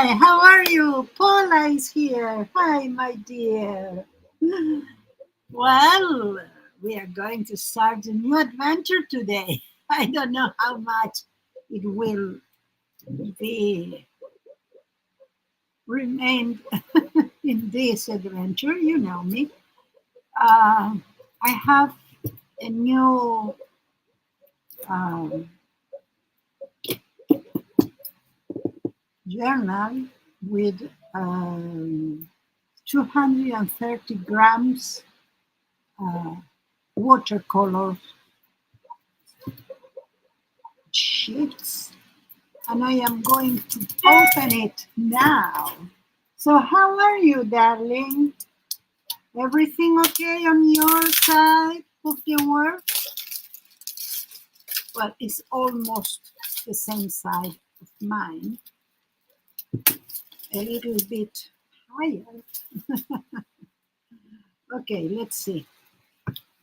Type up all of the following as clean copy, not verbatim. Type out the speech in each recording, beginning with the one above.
Hi, how are you? Paula is here. Hi, my dear. Well, we are going to start a new adventure today. I don't know how much it will be remained in this adventure. You know me. Uh, I have a new um, journal with 230 grams uh, watercolor sheets, and I am going to open it now. So, how are you, darling? Everything okay on your side of the world? Well, it's almost the same side of mine, a little bit higher. Okay, let's see.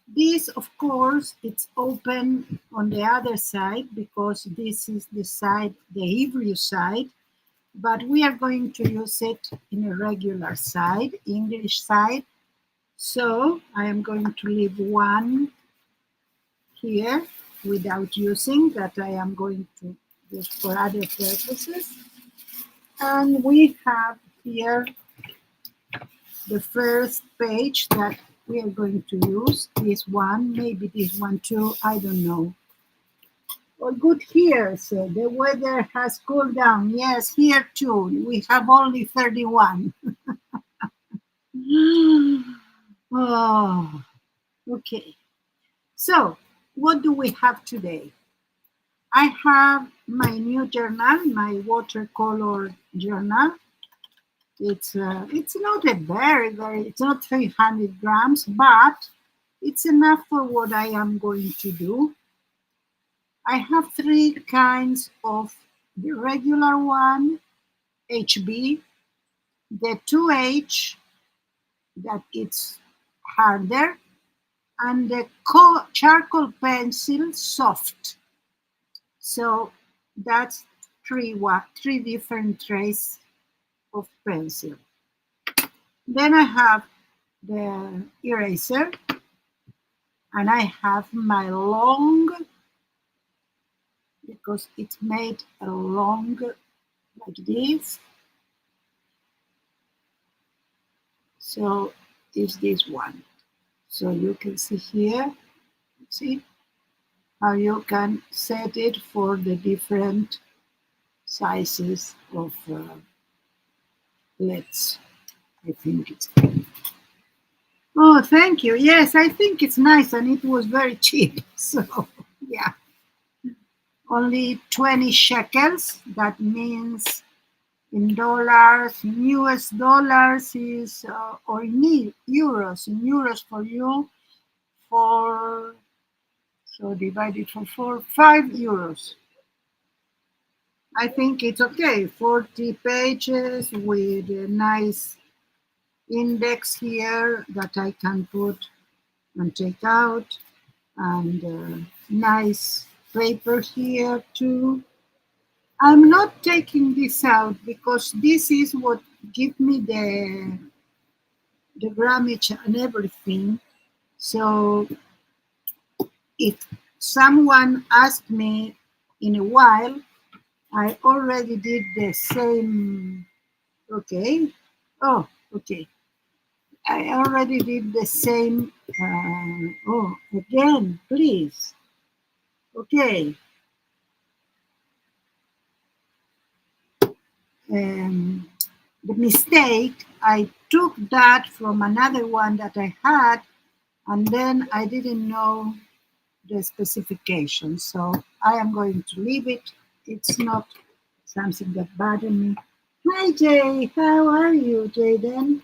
This, of course, it's open on the other side because this is the side, the Hebrew side, but we are going to use it in a regular side, English side. So I am going to leave one here without using, that I am going to use for other purposes. And we have here the first page that we are going to use, this one, maybe this one too, I don't know. Oh, good here, so the weather has cooled down. Yes, here too. We have only 31. Oh, okay. So, what do we have today? I have my new journal, my watercolor journal. It's not a it's not 300 grams, but it's enough for what I am going to do. I have three kinds of the regular one, HB, the 2H, that it's harder, and the charcoal pencil soft. So that's three different trays of pencil. Then I have the eraser, and I have my long, because it's made a long like this. So is this one. So you can see here, see how you can set it for the different sizes of LEDs. I think it's. Oh, thank you. Yes, I think it's nice, and it was very cheap. So, yeah, only 20 shekels. That means in dollars, in US dollars is, or in euros for you, for, so divided for 5 euros. I think it's okay. 40 pages with a nice index here that I can put and take out, and nice paper here too. I'm not taking this out because this is what give me the grammage and everything. So if someone asked me in a while, I already did the same. Okay. Oh, okay. I already did the same. Oh, again, please. Okay. Um, the mistake, I took that from another one that I had, and then I didn't know the specifications. So I am going to leave it. It's not something that bothers me. Hi, Jay. How are you, Jayden?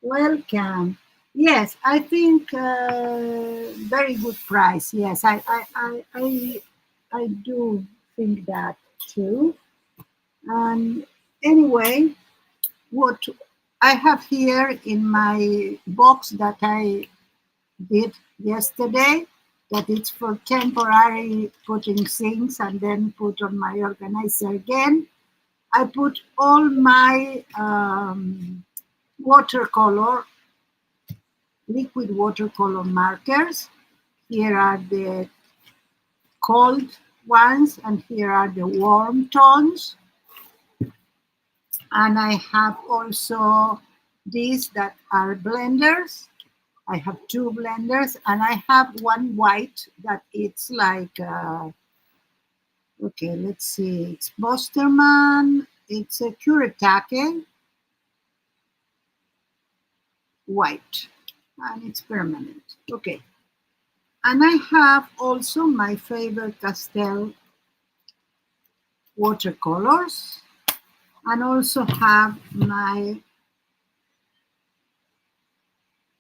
Welcome. Yes, I think very good price. Yes, I do think that too. And anyway, what I have here in my box that I did yesterday, that it's for temporary putting things and then put on my organizer again. I put all my watercolor, liquid watercolor markers. Here are the cold ones, and here are the warm tones. And I have also these that are blenders. I have two blenders, and I have one white that it's like, okay, let's see, it's Bosterman, it's a Kuretake white, and it's permanent. Okay, and I have also my favorite pastel watercolors, and also have my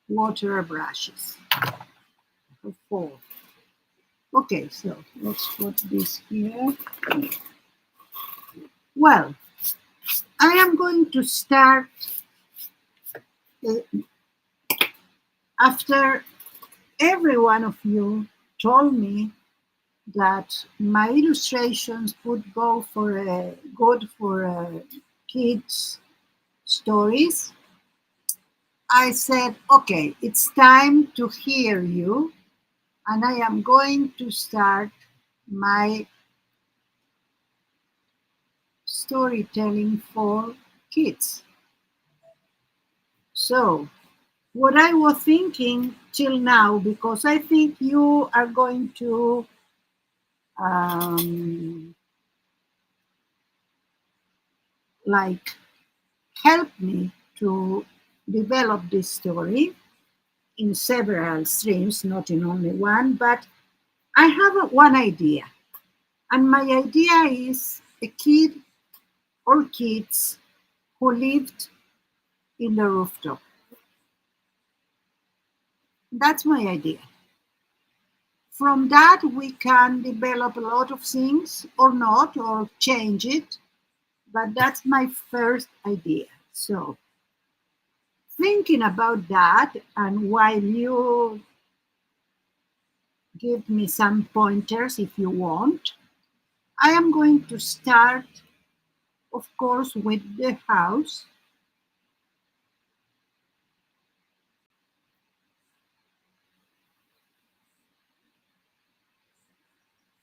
water brushes. Four. Okay, so let's put this here. Well, I am going to start uh, after every one of you told me that my illustrations would go for good for kids stories. I said, okay, it's time to hear you, and I am going to start my storytelling for kids. So, what I was thinking till now, because I think you are going to um, like help me to develop this story in several streams, not in only one, but I have one idea. And my idea is a kid or kids who lived in the rooftop. That's my idea. From that, we can develop a lot of things or not, or change it. But that's my first idea. So, thinking about that, and while you give me some pointers if you want, I am going to start, of course, with the house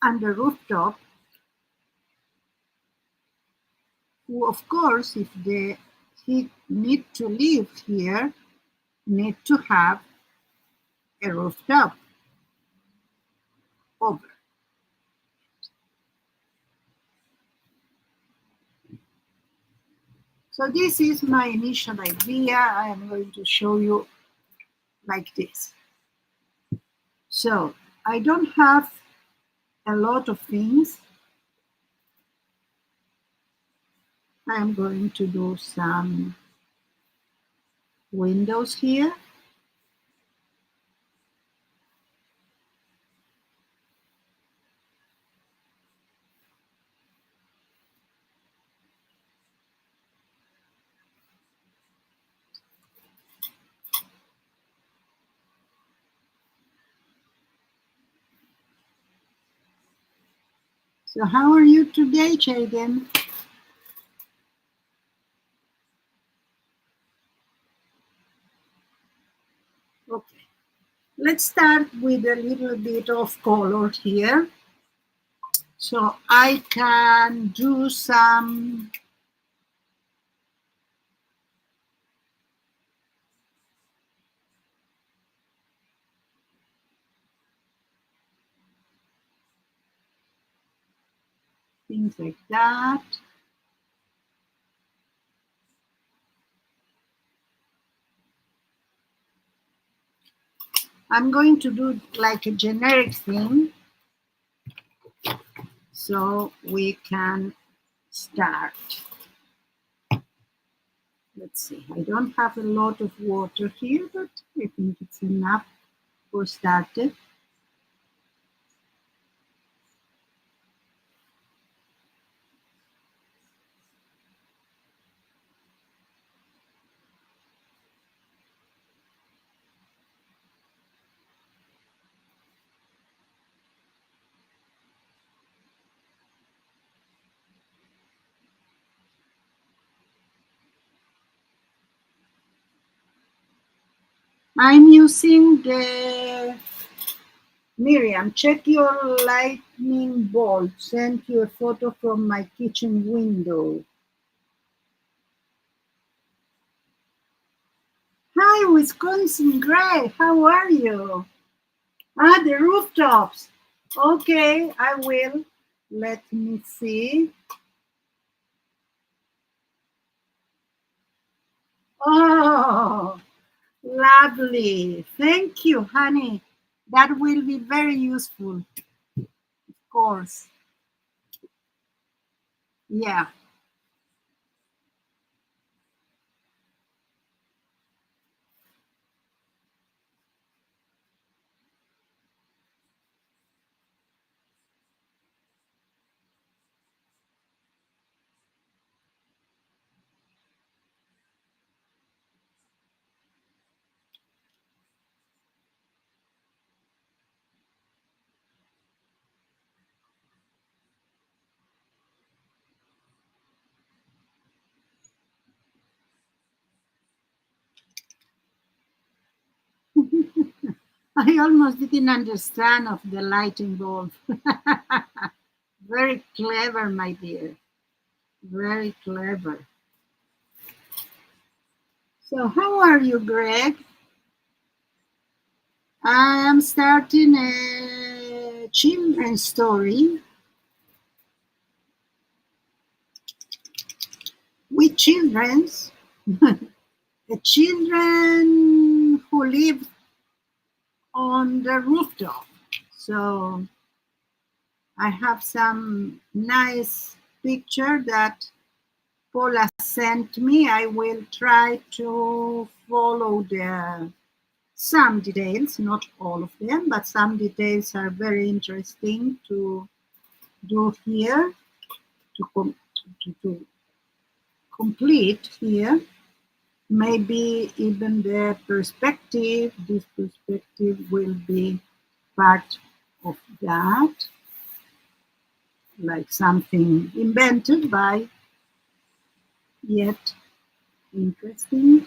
and the rooftop, who, of course, if they need to live here, need to have a rooftop over. So this is my initial idea. I am going to show you like this. So I don't have a lot of things. I am going to do some windows here. So how are you today, Jaden? Okay. Let's start with a little bit of color here. So I can do some things like that. I'm going to do like a generic thing so we can start. Let's see, I don't have a lot of water here, but I think it's enough for started. I'm using the Miriam. Check your lightning bolt. Sent you a photo from my kitchen window. Hi, Wisconsin Gray. How are you? Ah, the rooftops. Okay, I will. Let me see. Oh, lovely. Thank you, honey. That will be very useful, of course. Yeah. I almost didn't understand of the lighting bulb. Very clever, my dear. Very clever. So, how are you, Greg? I am starting a children's story with children's the children who live on the rooftop. So I have some nice picture that Paula sent me. I will try to follow the some details, not all of them, but some details are very interesting to do here, to, to complete here. Maybe even the perspective, this perspective will be part of that, like something invented by, yet interesting.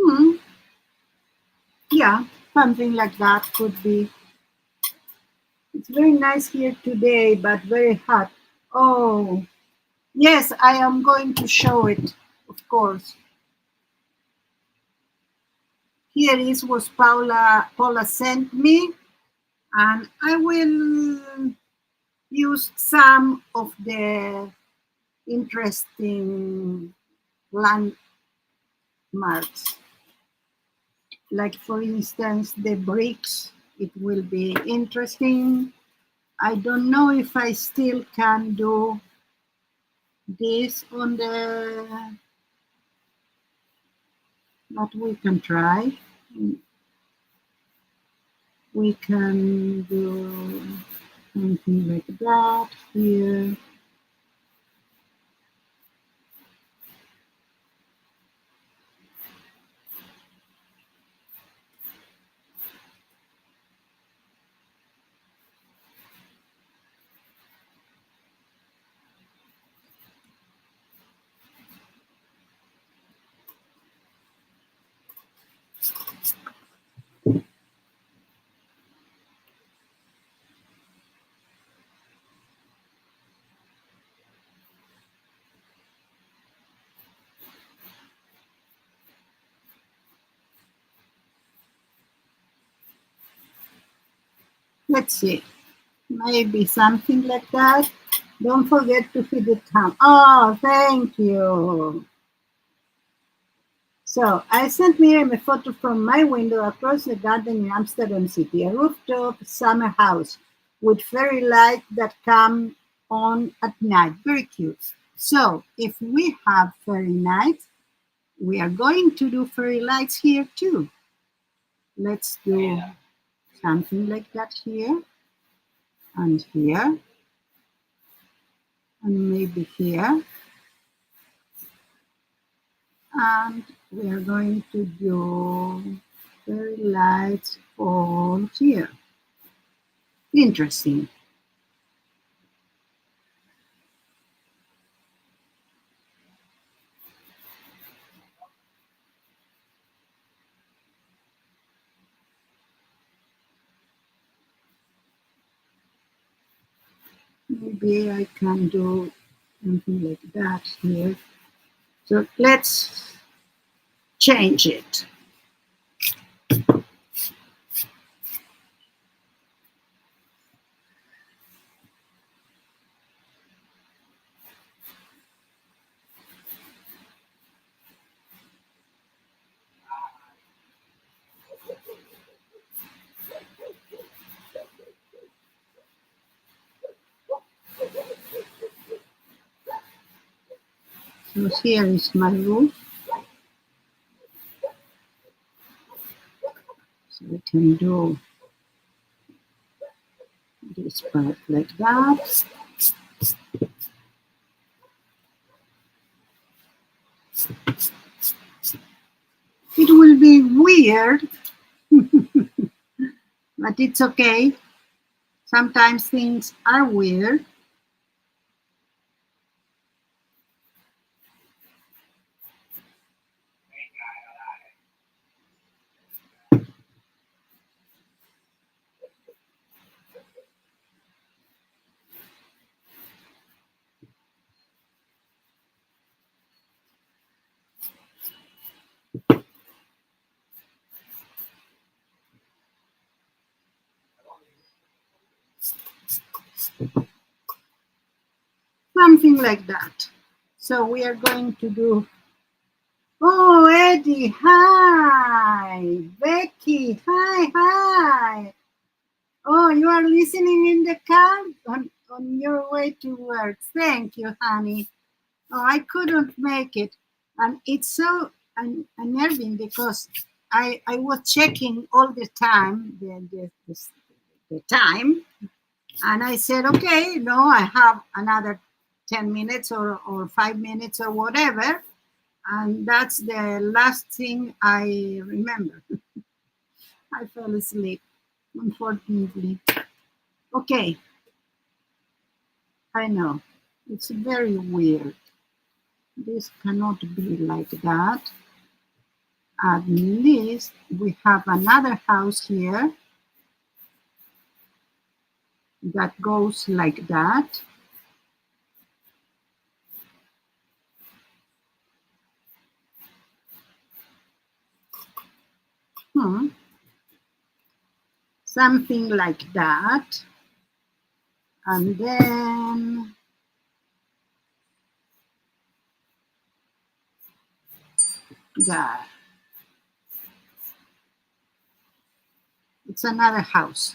Hmm, yeah, something like that could be. It's very nice here today, but very hot. Oh, yes, I am going to show it, of course. Here is what Paula sent me, and I will use some of the interesting landmarks. Like, for instance, the bricks. It will be interesting. I don't know if I still can do this on the, but we can try. We can do something like that here. Let's see. maybe something like that. Don't forget to hit the thumb. Oh, thank you. So I sent Miriam a photo from my window across the garden in Amsterdam City, a rooftop summer house with fairy lights that come on at night. Very cute. So if we have fairy nights, we are going to do fairy lights here too. Let's do something like that here and here and maybe here. And we are going to do fairy lights all here. Interesting. Maybe I can do something like that here. So let's change it. So here is my roof. So we can do this part like that. It will be weird, but it's okay. Sometimes things are weird. Something like that. So we are going to do. Oh, Eddie, hi. Becky, hi. Oh, you are listening in the car on your way to work. Thank you, honey. Oh, I couldn't make it. And it's so unnerving because I was checking all the time the time. And I said, okay, no, I have another 10 minutes or 5 minutes or whatever. And that's the last thing I remember. I fell asleep, unfortunately. Okay, I know. It's very weird. This cannot be like that. At least we have another house here that goes like that. Something like that. And then there. It's another house.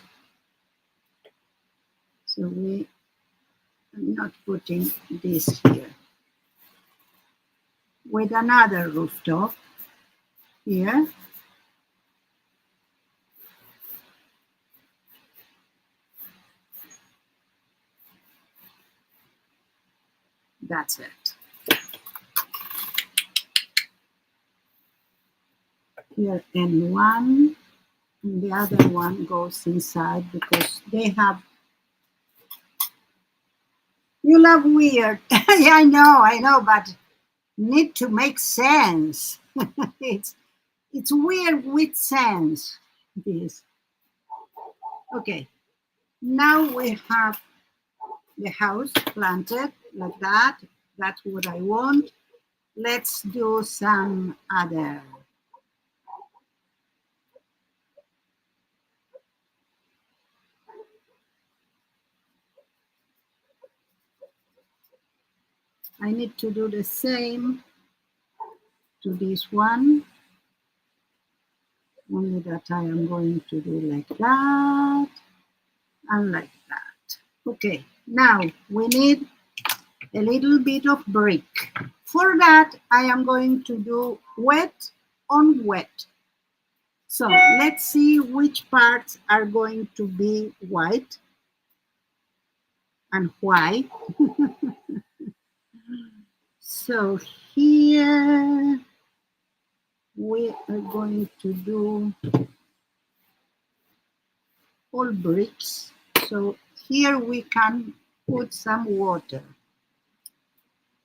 So we are not putting this here. With another rooftop here. That's it. Here N1, and the other one goes inside because they have. You love weird. Yeah, I know, but need to make sense. it's weird with sense. This. Okay. Now we have the house planted like that. That's what I want. Let's do some other. I need to do the same to this one, only that I am going to do like that and like that. Okay, now we need a little bit of brick. For that, I am going to do wet on wet. So let's see which parts are going to be white and why. So here we are going to do all bricks. So here we can put some water.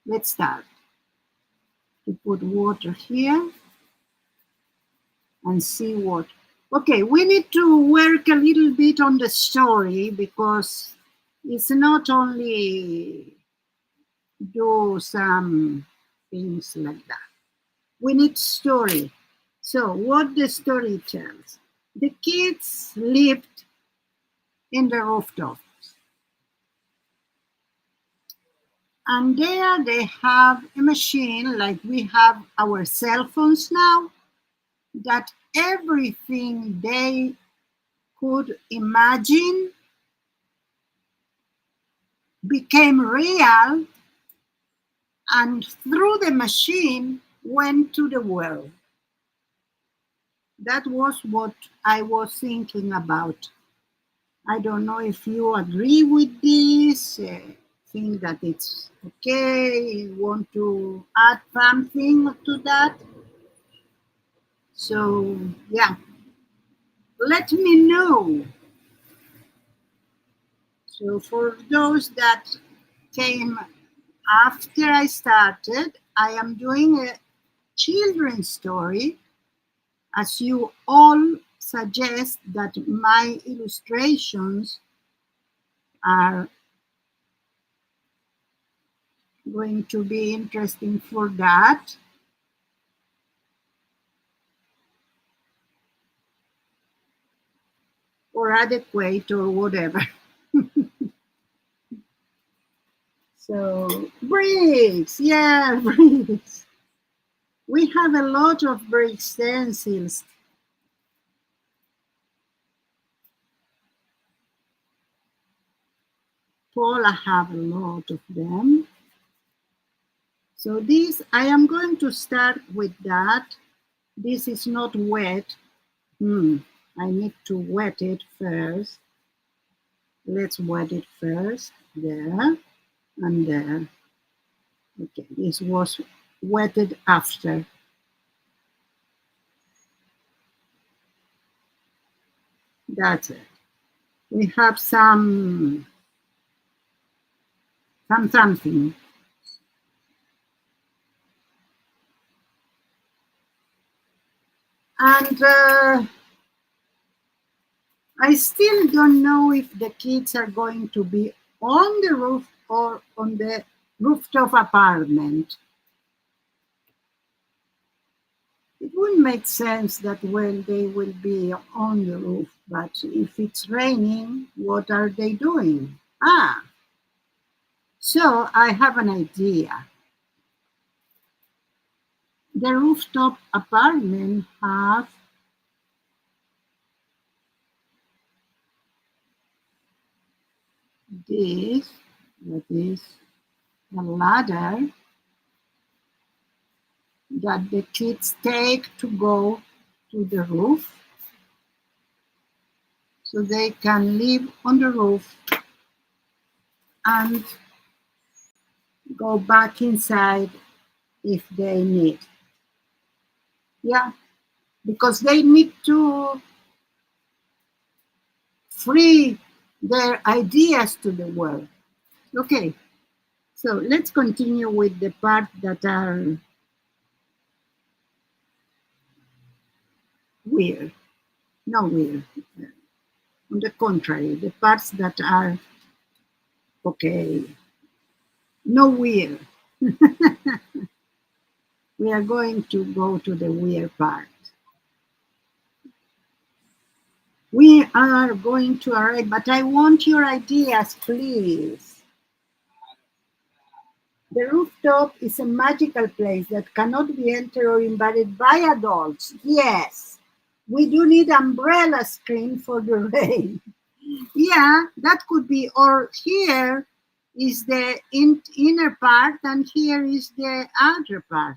Let's start to put water here and see what. Okay, we need to work a little bit on the story because it's not only do some things like that. We need story. So what the story tells. The kids lived in the rooftop. And there they have a machine like we have our cell phones now, that everything they could imagine became real, and through the machine went to the world. That was what I was thinking about. I don't know if you agree with this, think that it's okay, want to add something to that. So, yeah, let me know. So, for those that came after I started, I am doing a children's story, as you all suggest that my illustrations are going to be interesting for that. Or adequate or whatever. So bricks, yeah, bricks. We have a lot of brick stencils. Paula have a lot of them. So this, I am going to start with that. This is not wet. I need to wet it first. Let's wet it first. There and there. Okay, this was wetted after. That's it. We have something. And I still don't know if the kids are going to be on the roof or on the rooftop apartment. It wouldn't make sense that when they will be on the roof, but if it's raining, what are they doing? So I have an idea. The rooftop apartment have this, that is a ladder that the kids take to go to the roof, so they can live on the roof and go back inside if they need. Yeah, because they need to free their ideas to the world. Okay, so let's continue with the part that are weird. Not weird. On the contrary, the parts that are okay. No weird. We are going to go to the weird part. We are going to arrive, but I want your ideas, please. The rooftop is a magical place that cannot be entered or invaded by adults. Yes, we do need umbrella screen for the rain. Yeah, that could be. Or here is the inner part and here is the outer part.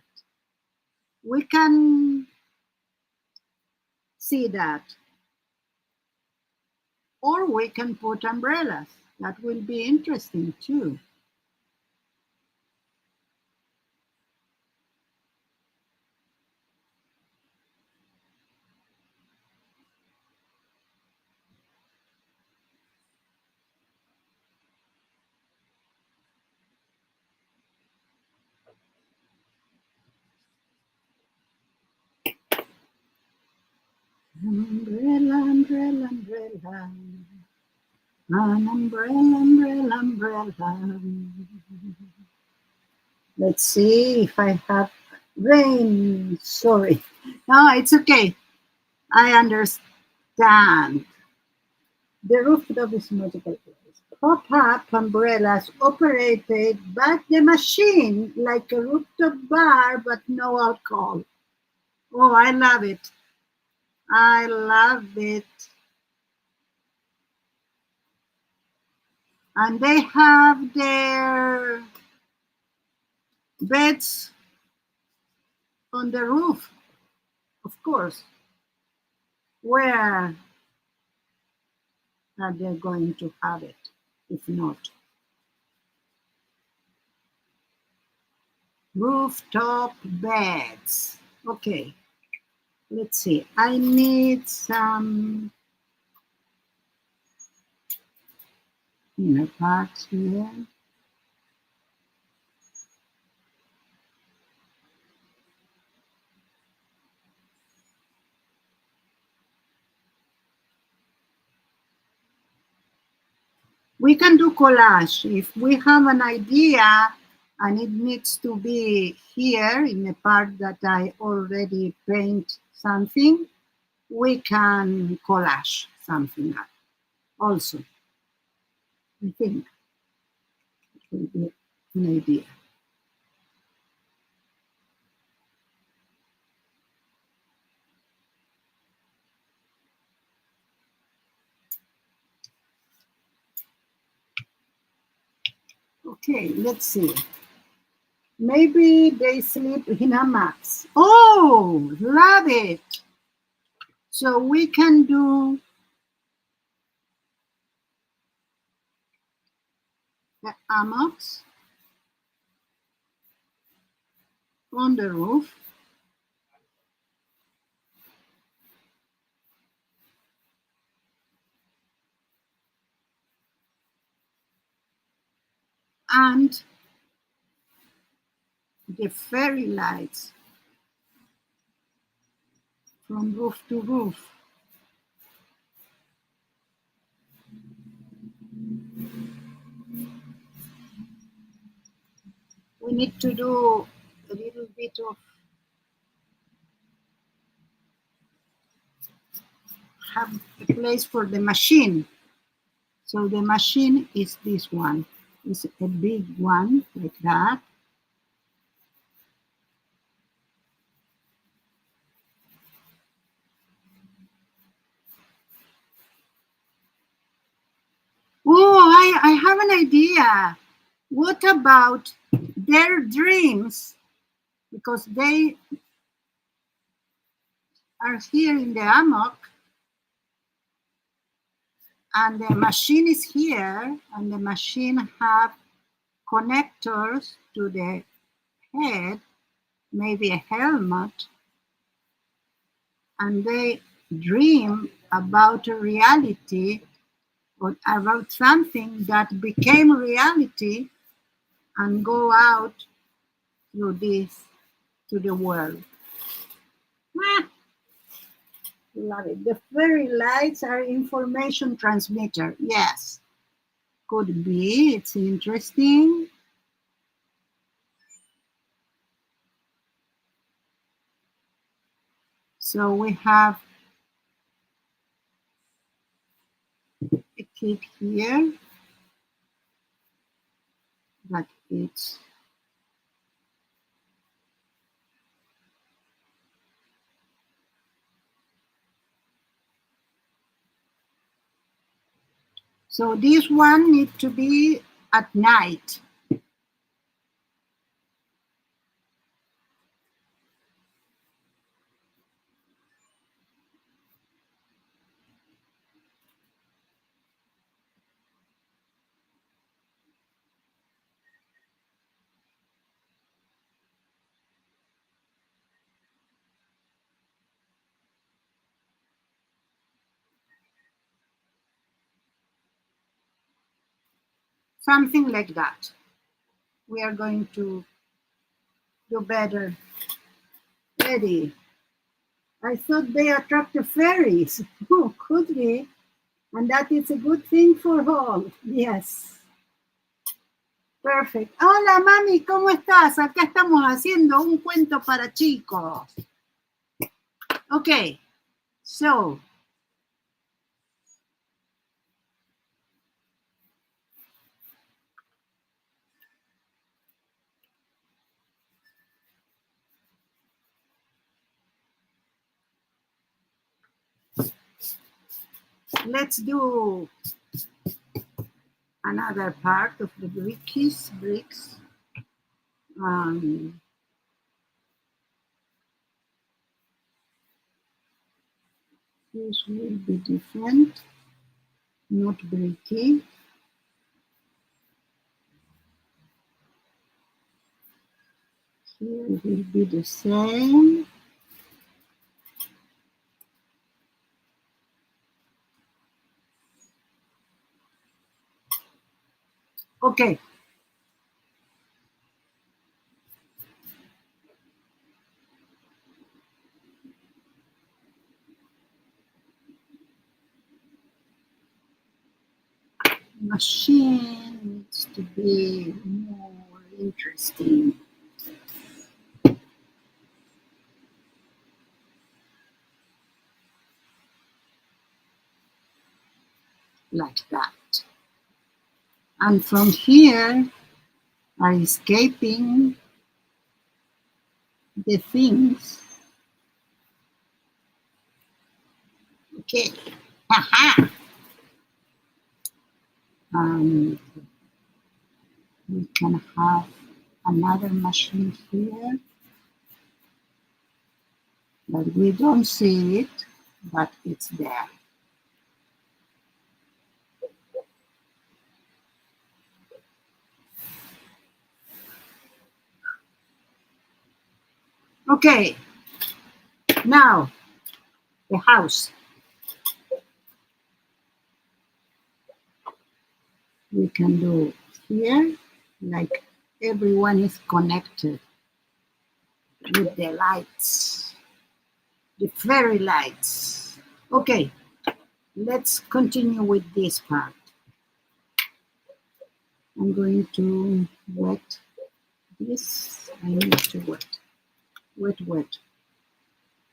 We can see that. Or we can put umbrellas. That will be interesting too. Umbrella, umbrella, umbrella. An umbrella, umbrella, umbrella. Let's see if I have rain. Sorry. No, it's okay. I understand. The rooftop is magical place. Pop-up umbrellas operated by the machine like a rooftop bar, but no alcohol. Oh, I love it. I love it. And they have their beds on the roof, of course. Where are they going to have it if not? Rooftop beds. Okay, let's see. I need some inner parts here. We can do collage. If we have an idea and it needs to be here in the part that I already paint something, we can collage something up also. I think it will be an idea. Okay, let's see. Maybe they sleep in hammocks. Oh, love it. So we can do the hammocks on the roof. And the fairy lights from roof to roof. We need to do a little bit of have a place for the machine. So the machine is this one. It's a big one like that. Oh, I have an idea. What about their dreams? Because they are here in the hammock and the machine is here and the machine have connectors to the head, maybe a helmet, and they dream about a reality or about something that became reality and go out through this to the world. Ah, love it. The fairy lights are information transmitter. Yes, could be. It's interesting. So we have a kid here that eats So this one needs to be at night. Something like that. We are going to do better. Ready. I thought they attract the fairies. Oh, could be. And that is a good thing for all. Yes. Perfect. Hola, mami, ¿cómo estás? Acá estamos haciendo un cuento para chicos. Okay, so let's do another part of the bricks. This will be different, not bricky. Here will be the same. Okay. Machine needs to be more interesting. Like that. And from here are escaping the things. Okay. Aha. And we can have another machine here, but we don't see it, but it's there. Okay, now the house. We can do here, like everyone is connected with the lights, the fairy lights. Okay, let's continue with this part. I'm going to wet this. I need to wet. Wet.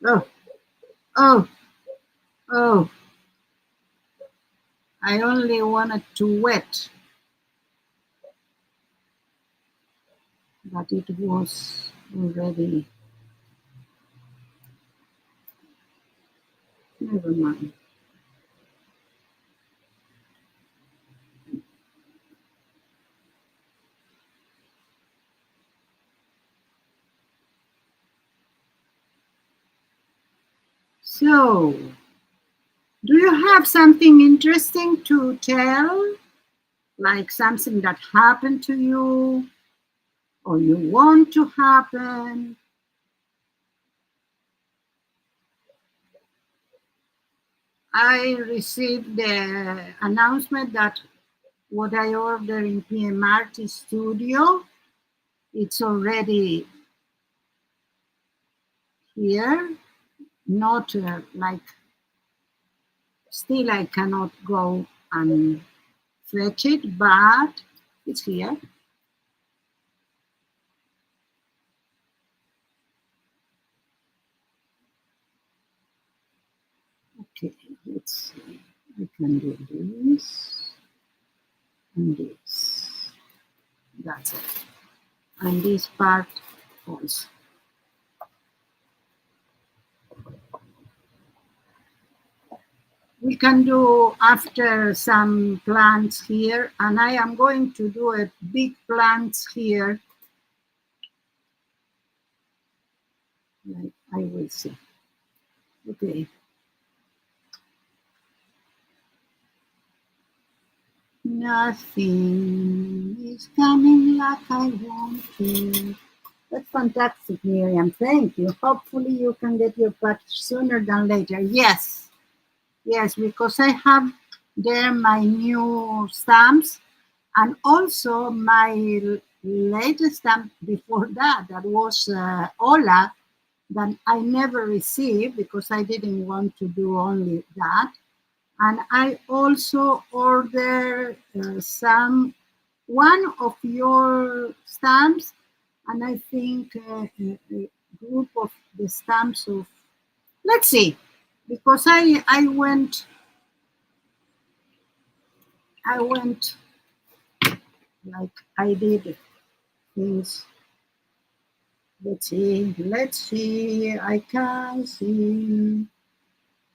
Oh, oh, oh. I only wanted to wet, but it was already. Never mind. So, do you have something interesting to tell? Like something that happened to you or you want to happen? I received the announcement that what I ordered in PMRT Studio, it's already here, not like, still I cannot go and fetch it, but it's here. Okay, let's see. I can do this and this. That's it. And this part also. we can do after some plants here, and I am going to do a big plants here. Like I will see. Okay. Nothing is coming like I want to. That's fantastic, Miriam. Thank you. Hopefully you can get your package sooner than later. Yes. Yes, because I have there my new stamps and also my latest stamp before that. That was Ola that I never received because I didn't want to do only that. And I also ordered one of your stamps, and I think a group of the stamps of. Let's see, because I went like I did things. Let's see. I can see.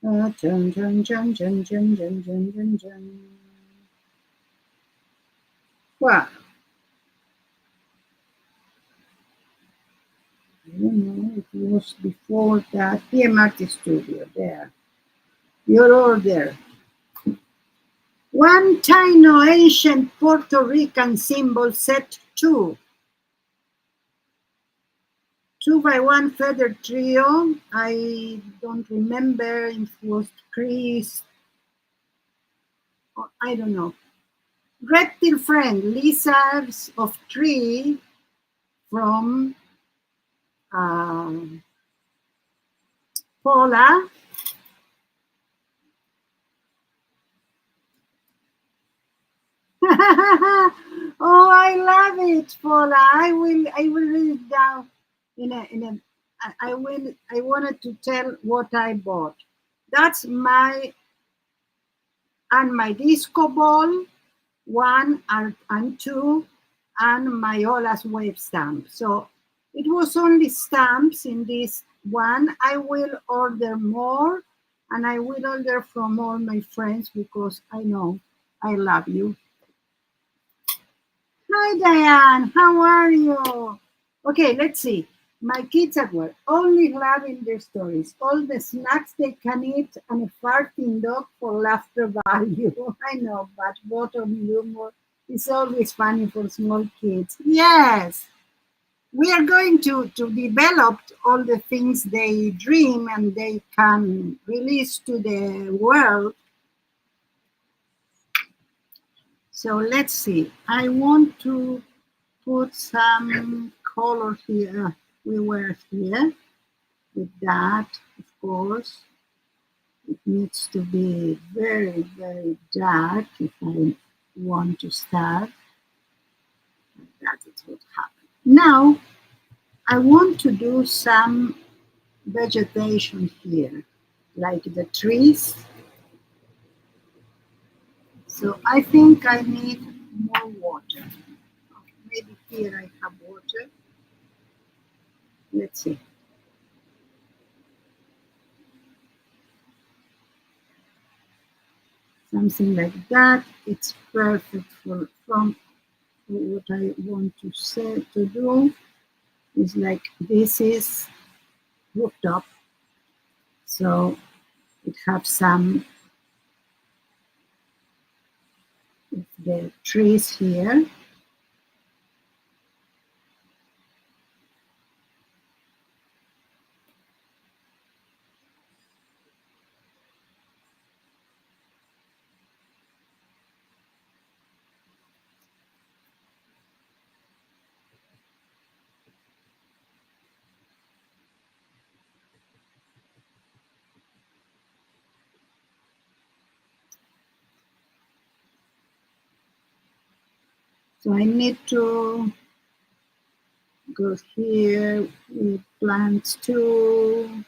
Jun, jun, jun, jun, jun, jun, jun, jun, jun. Well, I don't know. It was before that PMRT studio there. Your order. One Taino ancient Puerto Rican symbol set 2. 2x1 feather trio. I don't remember if it was Chris. Or I don't know. Reptile friend, lizards of tree from Paula. Oh, I love it, Paula. I will read it down in a I wanted to tell what I bought. That's my disco ball, 1 and 2, and my Ola's wave stamp. So it was only stamps in this one. I will order more, and I will order from all my friends because I know I love you. Hi, Diane. How are you? Okay, let's see. My kids at work only loving their stories, all the snacks they can eat, and a farting dog for laughter value. I know, but bottom humor is always funny for small kids. Yes, we are going to develop all the things they dream and they can release to the world. So let's see. I want to put some color here. We were here with that, of course. It needs to be very, very dark if I want to start. That is what happened. Now, I want to do some vegetation here, like the trees. So I think I need more water. Maybe here I have water. Let's see. Something like that. It's perfect from what I want to say to do. Is like this is rooftop, so it have some of the trees here. So I need to go here with plants too.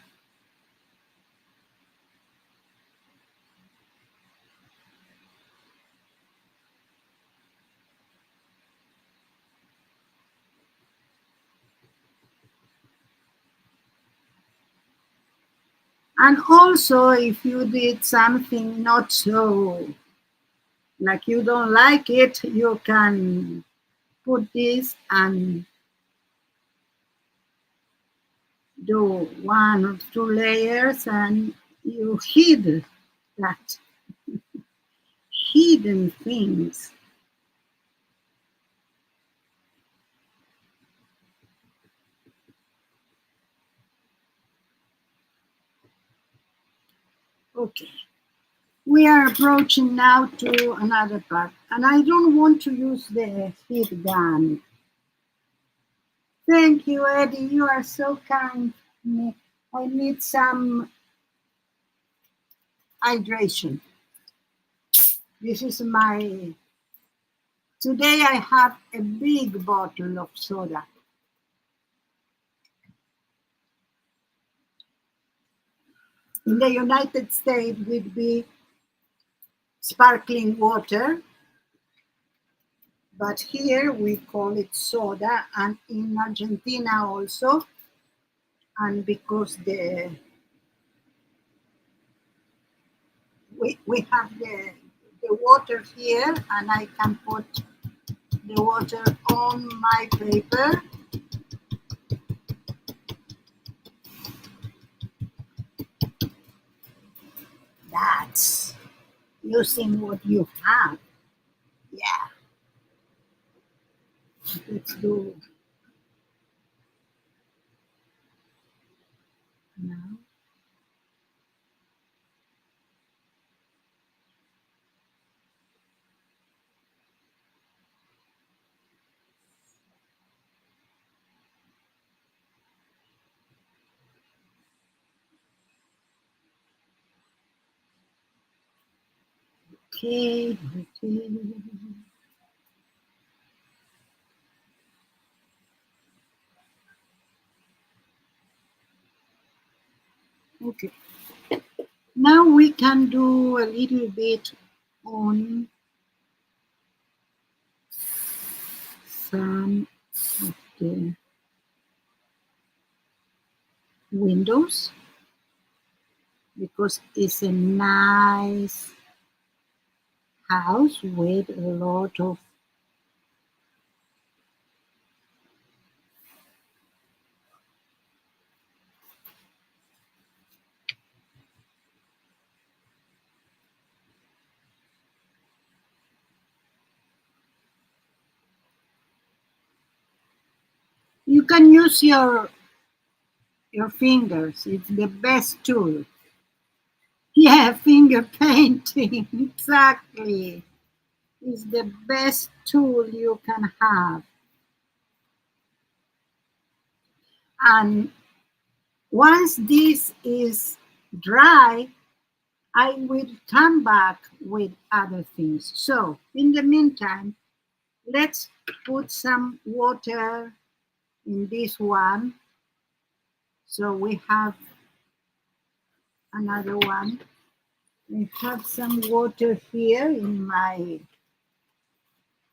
And also, if you did something not so, like you don't like it, you can put this and do 1 or 2 layers and you hid that hidden things. Okay. We are approaching now to another part, and I don't want to use the heat gun. Thank you, Eddie. You are so kind. I need some hydration. This is my. Today I have a big bottle of soda. In the United States, it would be sparkling water, but here we call it soda, and in Argentina also. And because we have the water here, and I can put the water on my paper. That's using what you have. Yeah, let's do now. Okay, okay. Okay. Now we can do a little bit on some of the windows because it's a nice house with a lot of. You can use your fingers. It's the best tool. Yeah, finger painting. Exactly. It's the best tool you can have. And once this is dry, I will come back with other things. So, in the meantime, let's put some water in this one. So we have another one. I have some water here in my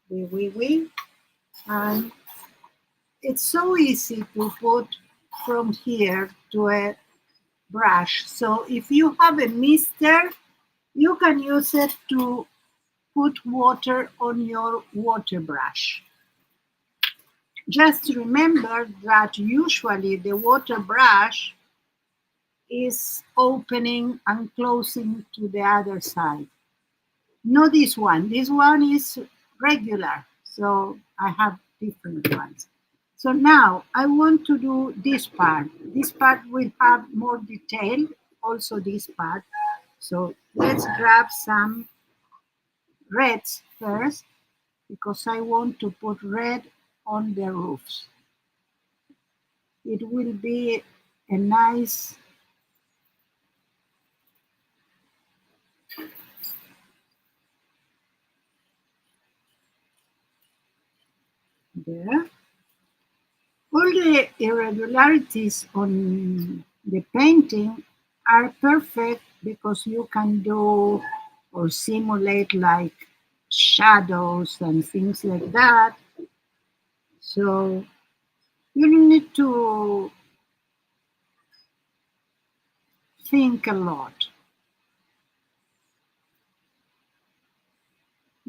wee. And it's so easy to put from here to a brush. So if you have a mister, you can use it to put water on your water brush. Just remember that usually the water brush is opening and closing to the other side. Not this one. This one is regular. So I have different ones. So now I want to do this part. This part will have more detail, also this part. So let's grab some reds first because I want to put red on the roofs. It will be a nice there. All the irregularities on the painting are perfect because you can do or simulate like shadows and things like that. So you don't need to think a lot.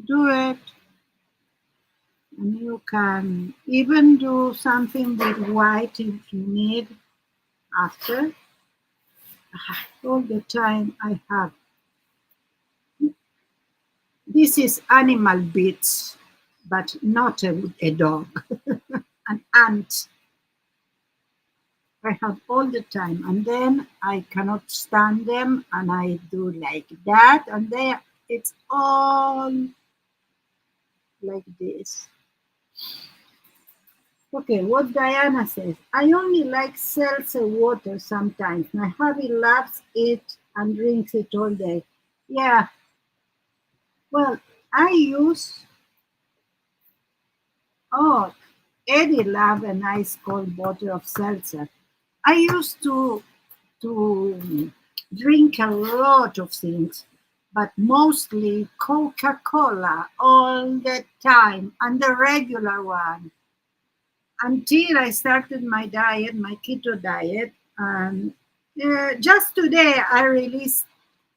Do it. And you can even do something with white if you need after. All the time I have. This is animal bits, but not a dog. An ant. I have all the time. And then I cannot stand them and I do like that. And there it's all like this. Okay, what Diana says. I only like seltzer water sometimes. My hubby loves it and drinks it all day. Yeah, well, I use, oh, Eddie loves a nice cold bottle of seltzer. I used to drink a lot of things, but mostly Coca-Cola all the time and the regular one until I started my diet, my keto diet. And just today, I released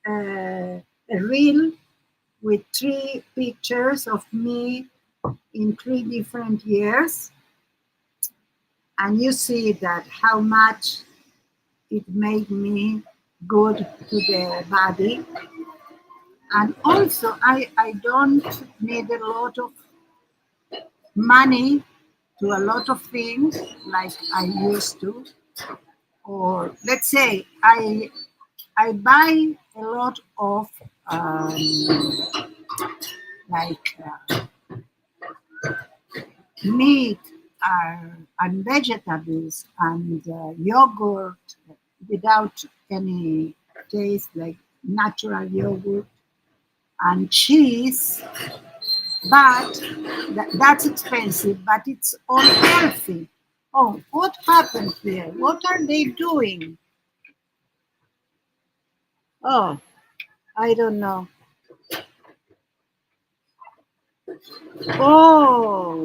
a reel with 3 pictures of me in 3 different years. And you see that how much it made me good to the body. And also, I don't need a lot of money to a lot of things like I used to. Or let's say I buy a lot of like meat and vegetables and yogurt without any taste, like natural yogurt and cheese. But that's expensive, but it's all healthy. Oh, what happened there? What are they doing? Oh, I don't know. Oh,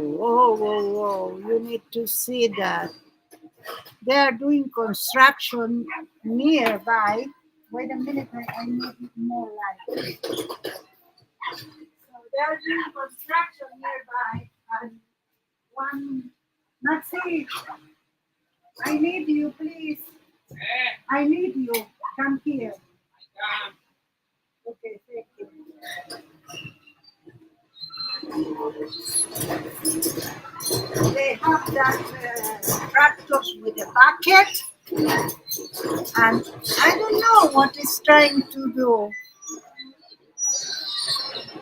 you need to see that. They are doing construction nearby. Wait a minute, I need more light. So they are doing construction nearby, and one, Maxi, I need you, please. I need you. Come here. Okay, thank you. They have that tractors with a bucket, and I don't know what it's trying to do.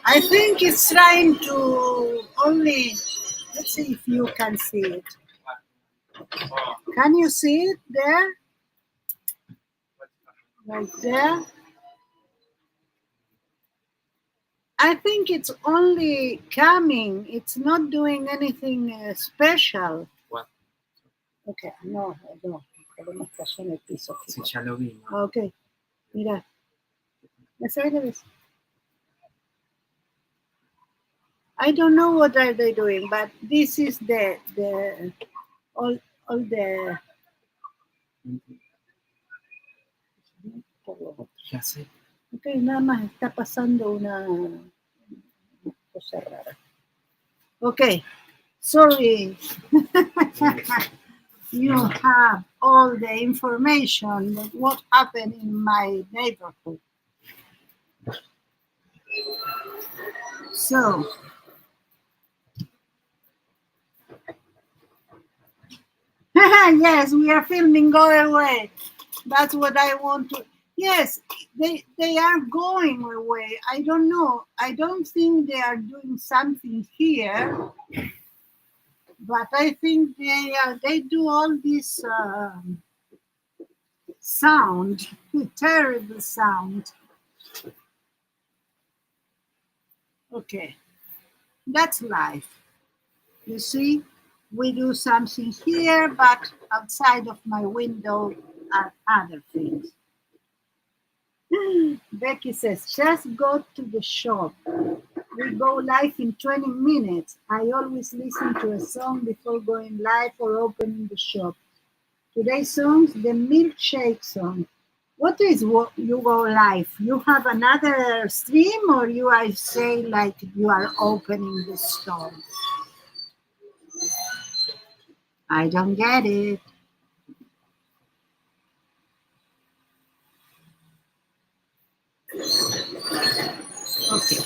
I think it's trying to only, let's see if you can see it. Can you see it there? Right there? I think it's only coming. It's not doing anything special. What? Okay, no, no. Podemos pasar el piso. Sí, ya lo vi. ¿No? Ok, mira. I don't know what are they doing, but this is the all the. Ya sé. Ok, nada más está pasando una cosa rara. Okay, sorry. You have all the information of what happened in my neighborhood. So, yes, we are filming. Go away. That's what I want to. Yes, they are going away. I don't know. I don't think they are doing something here, but I think they do all this sound, terrible sound. Okay, that's life. You see, we do something here, but outside of my window are other things. Becky says, just go to the shop. We go live in 20 minutes. I always listen to a song before going live or opening the shop. Today's song, the milkshake song. What is what you go live? You have another stream, or you are say like you are opening the store? I don't get it. Okay,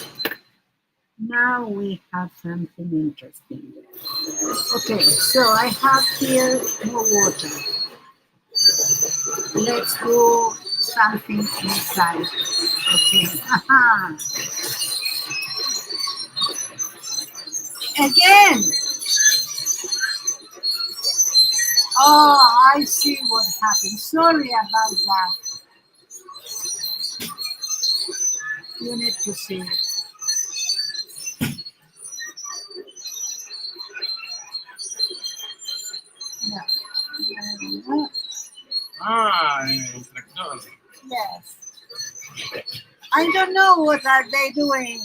now we have something interesting. Okay, so I have here more water. Let's do something inside. Okay. Again. Oh, I see what happened. Sorry about that. You need to see it. Yeah. Instructor. Yes. I don't know what are they doing.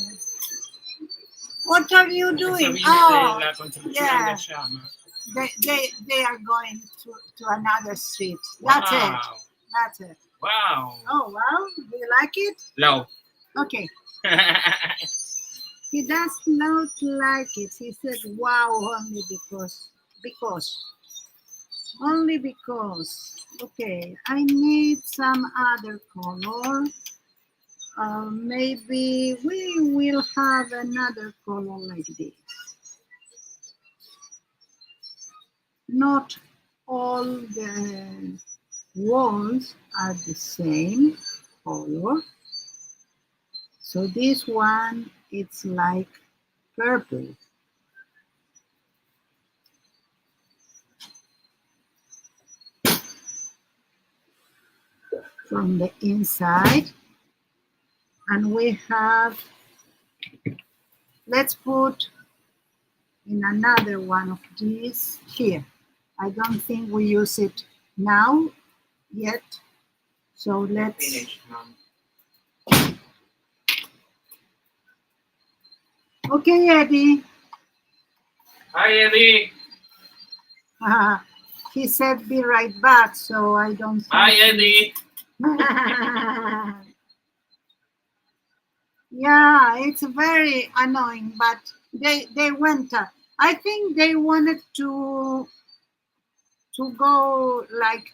What are you doing? Oh, La construcción yeah. de llama. They are going to another street. That's it. Wow. That's it. Wow. Oh, well, do you like it? Low. Okay. He does not like it. He said, wow, only because. Okay, I need some other color. Maybe we will have another color like this. Not all the walls are the same color. So this one, it's like purple. From the inside. And we have, let's put in another one of these here. I don't think we use it now yet. So let's Finish, Mom. Okay, Eddie. Hi, Eddie. He said be right back, so I don't think Hi, Eddie. Yeah, it's very annoying, but they went. I think they wanted to go like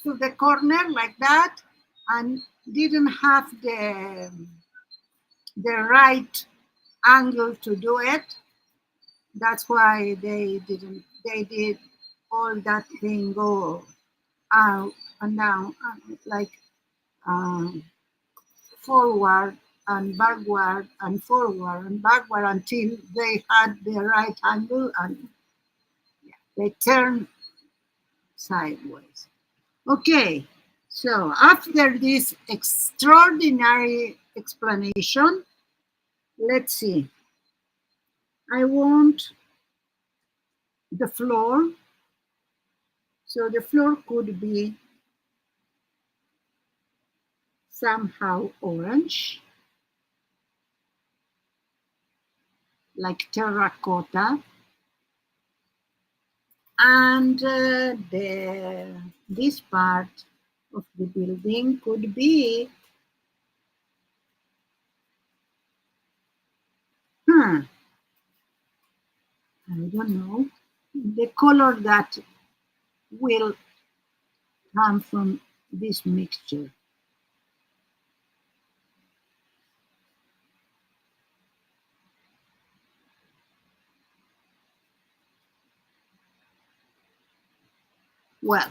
to the corner like that, and didn't have the right angle to do it. That's why they didn't. They did all that thing go out and down, like um, forward and backward and forward and backward until they had the right angle and they turned sideways. Okay, so after this extraordinary explanation, let's see. I want the floor. So the floor could be somehow orange, like terracotta. And this part of the building could be, I don't know, the color that will come from this mixture. Well,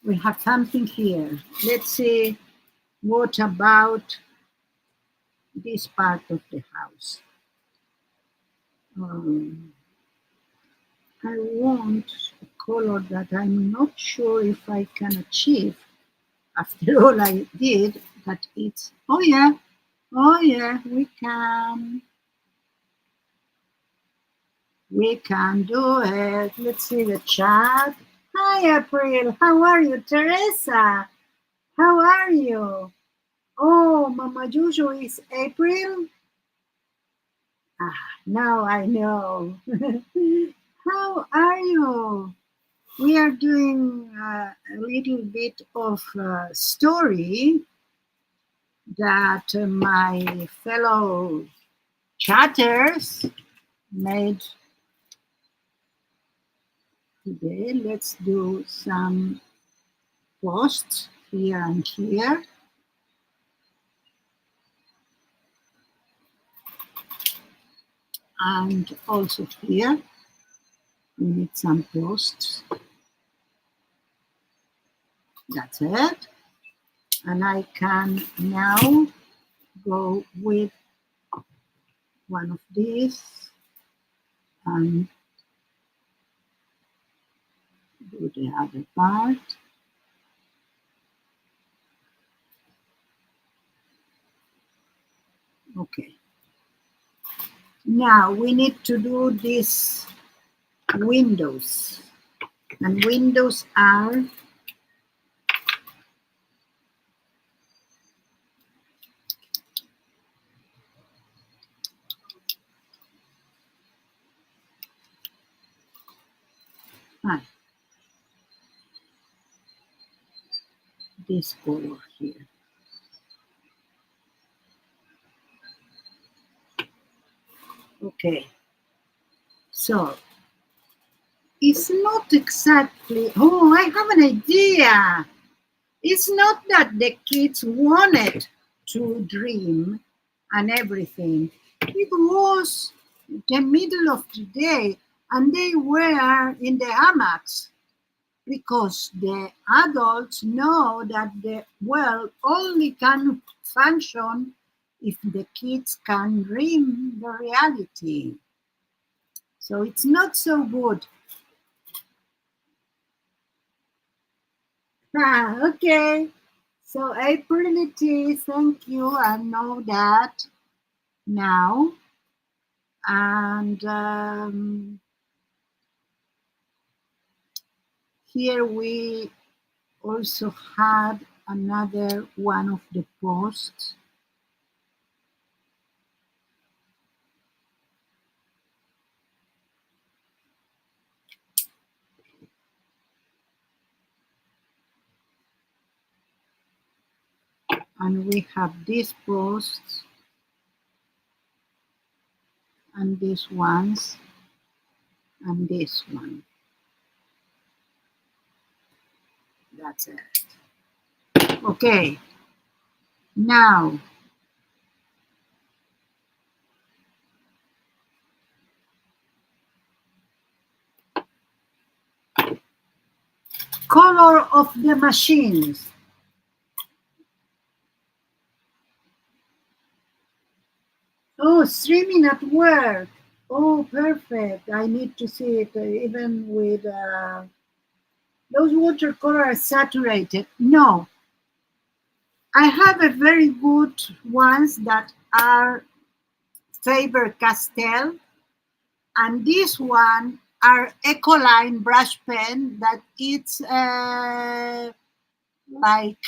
we have something here. Let's see, what about this part of the house? I want a color that I'm not sure if I can achieve after all I did, but it's, oh yeah, we can. We can do it. Let's see the chat. Hi, April. How are you? Teresa, how are you? Oh, Mama Juju is April. Now I know. How are you? we are doing a little bit of story that my fellow chatters made today. Let's do some posts here and here. And also here, we need some posts. That's it. And I can now go with one of these and do the other part. Okay. Now we need to do these windows. And windows are this color here. Okay. So it's not exactly, oh, I have an idea. It's not that the kids wanted to dream and everything. It was the middle of the day and they were in the hammocks because the adults know that the world only can function if the kids can dream the reality. So it's not so good. Okay. So April it is, thank you. I know that now. And here we also had another one of the posts. And we have these posts and these ones and this one. That's it. Okay. Now, color of the machines. Oh, streaming at work. Oh, perfect. I need to see it even with those watercolors saturated. No, I have a very good ones that are Faber-Castell, and this one are Ecoline brush pen that it's like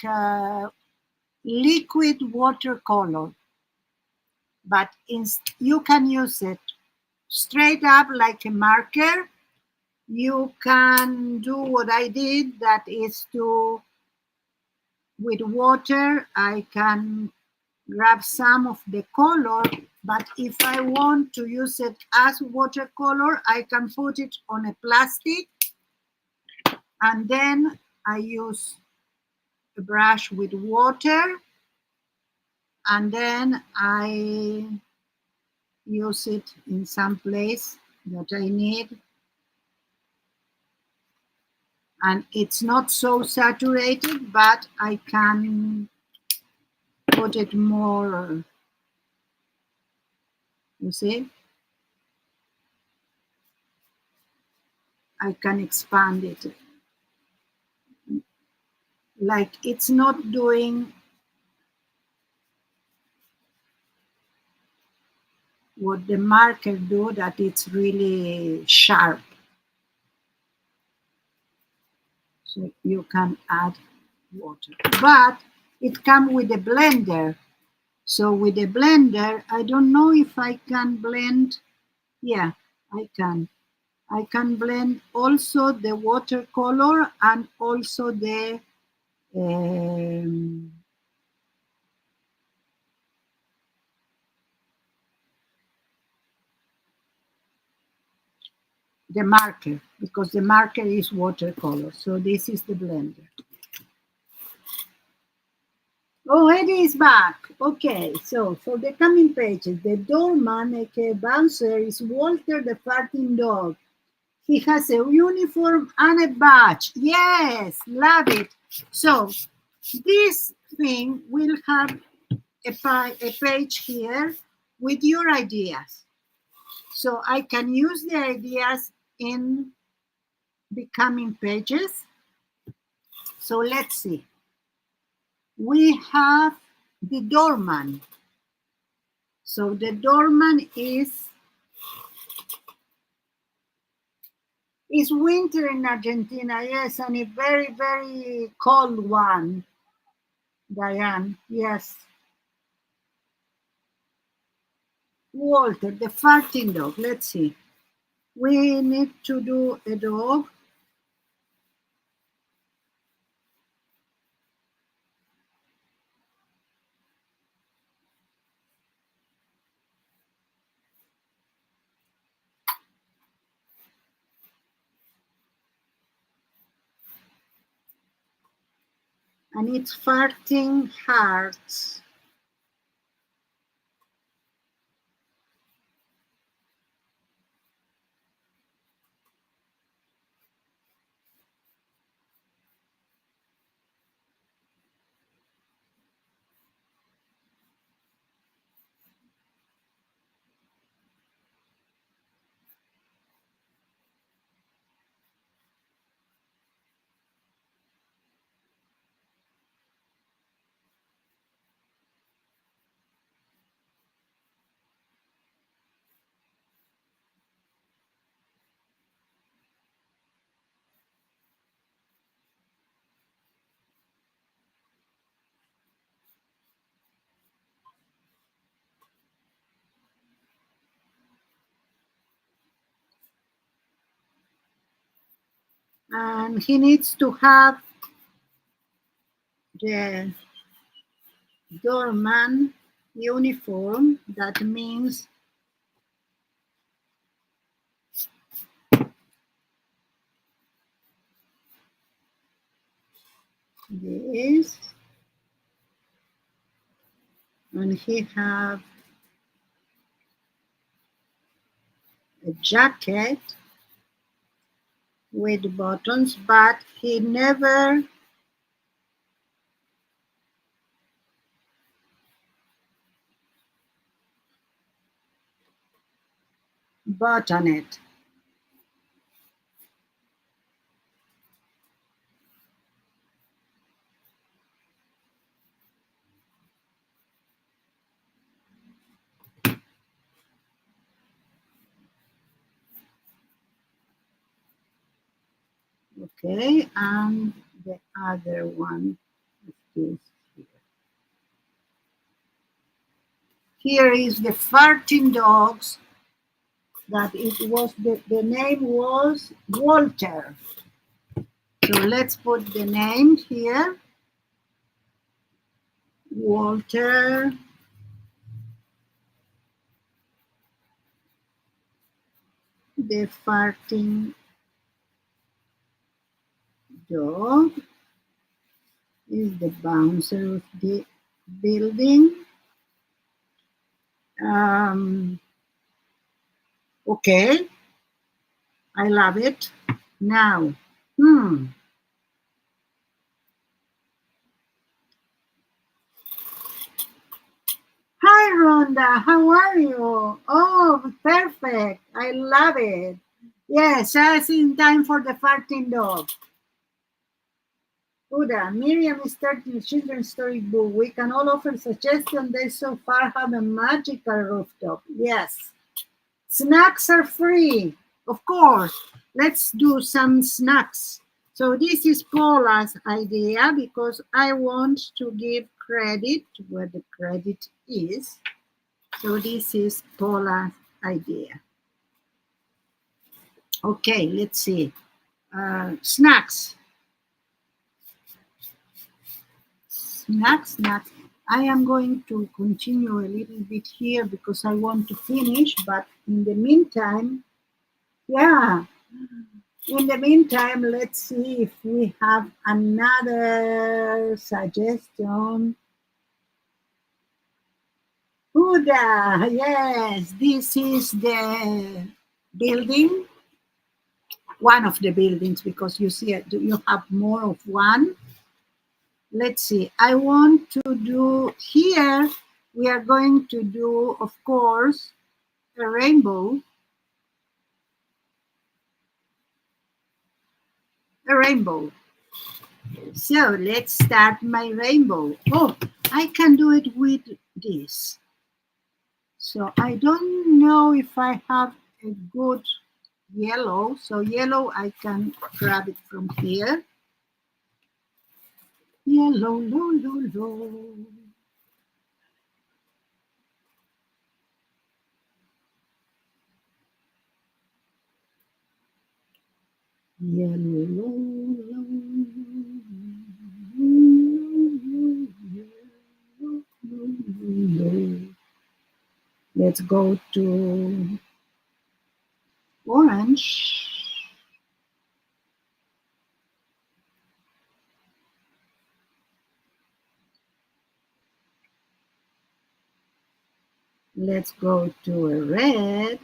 liquid watercolor, but you can use it straight up like a marker. You can do what I did, that is to, with water, I can grab some of the color, but if I want to use it as watercolor, I can put it on a plastic and then I use a brush with water and then I use it in some place that I need. And it's not so saturated, but I can put it more, you see? I can expand it. Like it's not doing what the marker do, that it's really sharp. So you can add water. But it comes with a blender. So with a blender, I don't know if I can blend. Yeah, I can. I can blend also the watercolor and also the marker, because the marker is watercolor. So this is the blender. Oh, Eddie is back. Okay, so for the coming pages, the doorman, aka bouncer, is Walter the farting dog. He has a uniform and a badge. Yes, love it. So this thing will have a page here with your ideas. So I can use the ideas in becoming pages. So let's see. We have the doorman. So the doorman is winter in Argentina, yes, and a very, very cold one, Diane, yes. Walter, the farting dog, let's see. We need to do a dog. And it's farting hearts. And he needs to have the doorman uniform. That means this. And he have a jacket with buttons, but he never button it. Okay, and the other one is this here. Here is the farting dogs. That it was the name was Walter. So let's put the name here. Walter the farting dog is the bouncer of the building. Okay, I love it. Now, Hi, Rhonda. How are you? Oh, perfect. I love it. Yes, just in time for the farting dog. Uda, Miriam is starting a children's story book. We can all offer suggestions. They so far have a magical rooftop. Yes. Snacks are free. Of course. Let's do some snacks. So this is Paula's idea because I want to give credit where the credit is. So this is Paula's idea. Okay, let's see. Snacks. Snacks. I am going to continue a little bit here because I want to finish, but in the meantime, yeah, in the meantime, let's see if we have another suggestion. Buddha, yes, this is the building, one of the buildings, because you see you have more of one. Let's see, I want to do here, we are going to do, of course, a rainbow. A rainbow. So let's start my rainbow. Oh, I can do it with this. So I don't know if I have a good yellow. So yellow, I can grab it from here. Yellow, low, low, low. Yellow, low, low. Let's go to orange. Let's go to a red.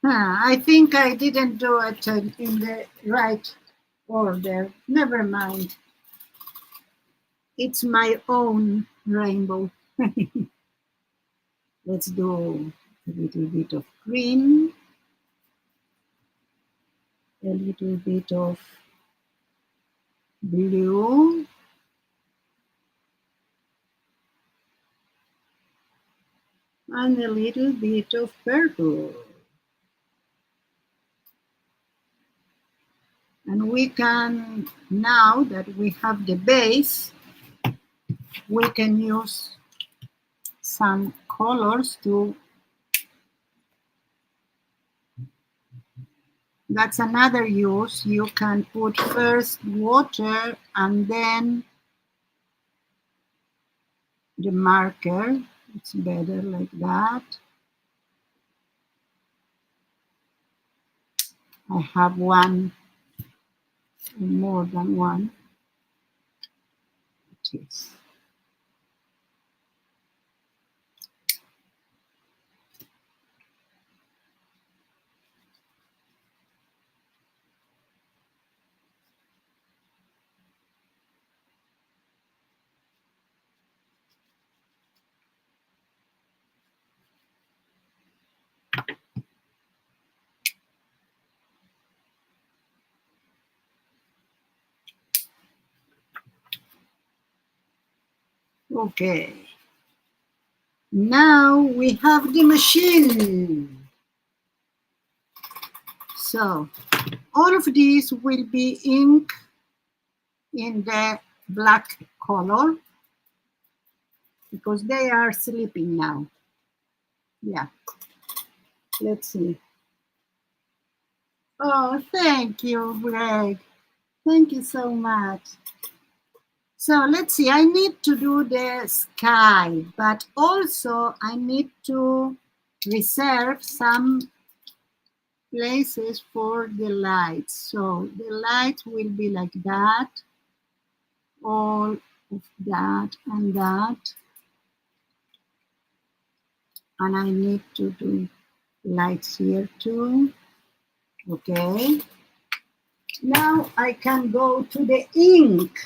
I think I didn't do it in the right order. Never mind. It's my own rainbow. Let's do a little bit of green, a little bit of blue, and a little bit of purple. And we can, now that we have the base, we can use some colors to, that's another use. You can put first water and then the marker. It's better like that. I have one, more than one. It is. Okay. Now we have the machine. So all of these will be ink in the black color because they are sleeping now. Yeah. Let's see. Oh, thank you, Greg. Thank you so much. So let's see, I need to do the sky, but also I need to reserve some places for the lights. So the lights will be like that, all of that and that. And I need to do lights here too. Okay. Now I can go to the ink.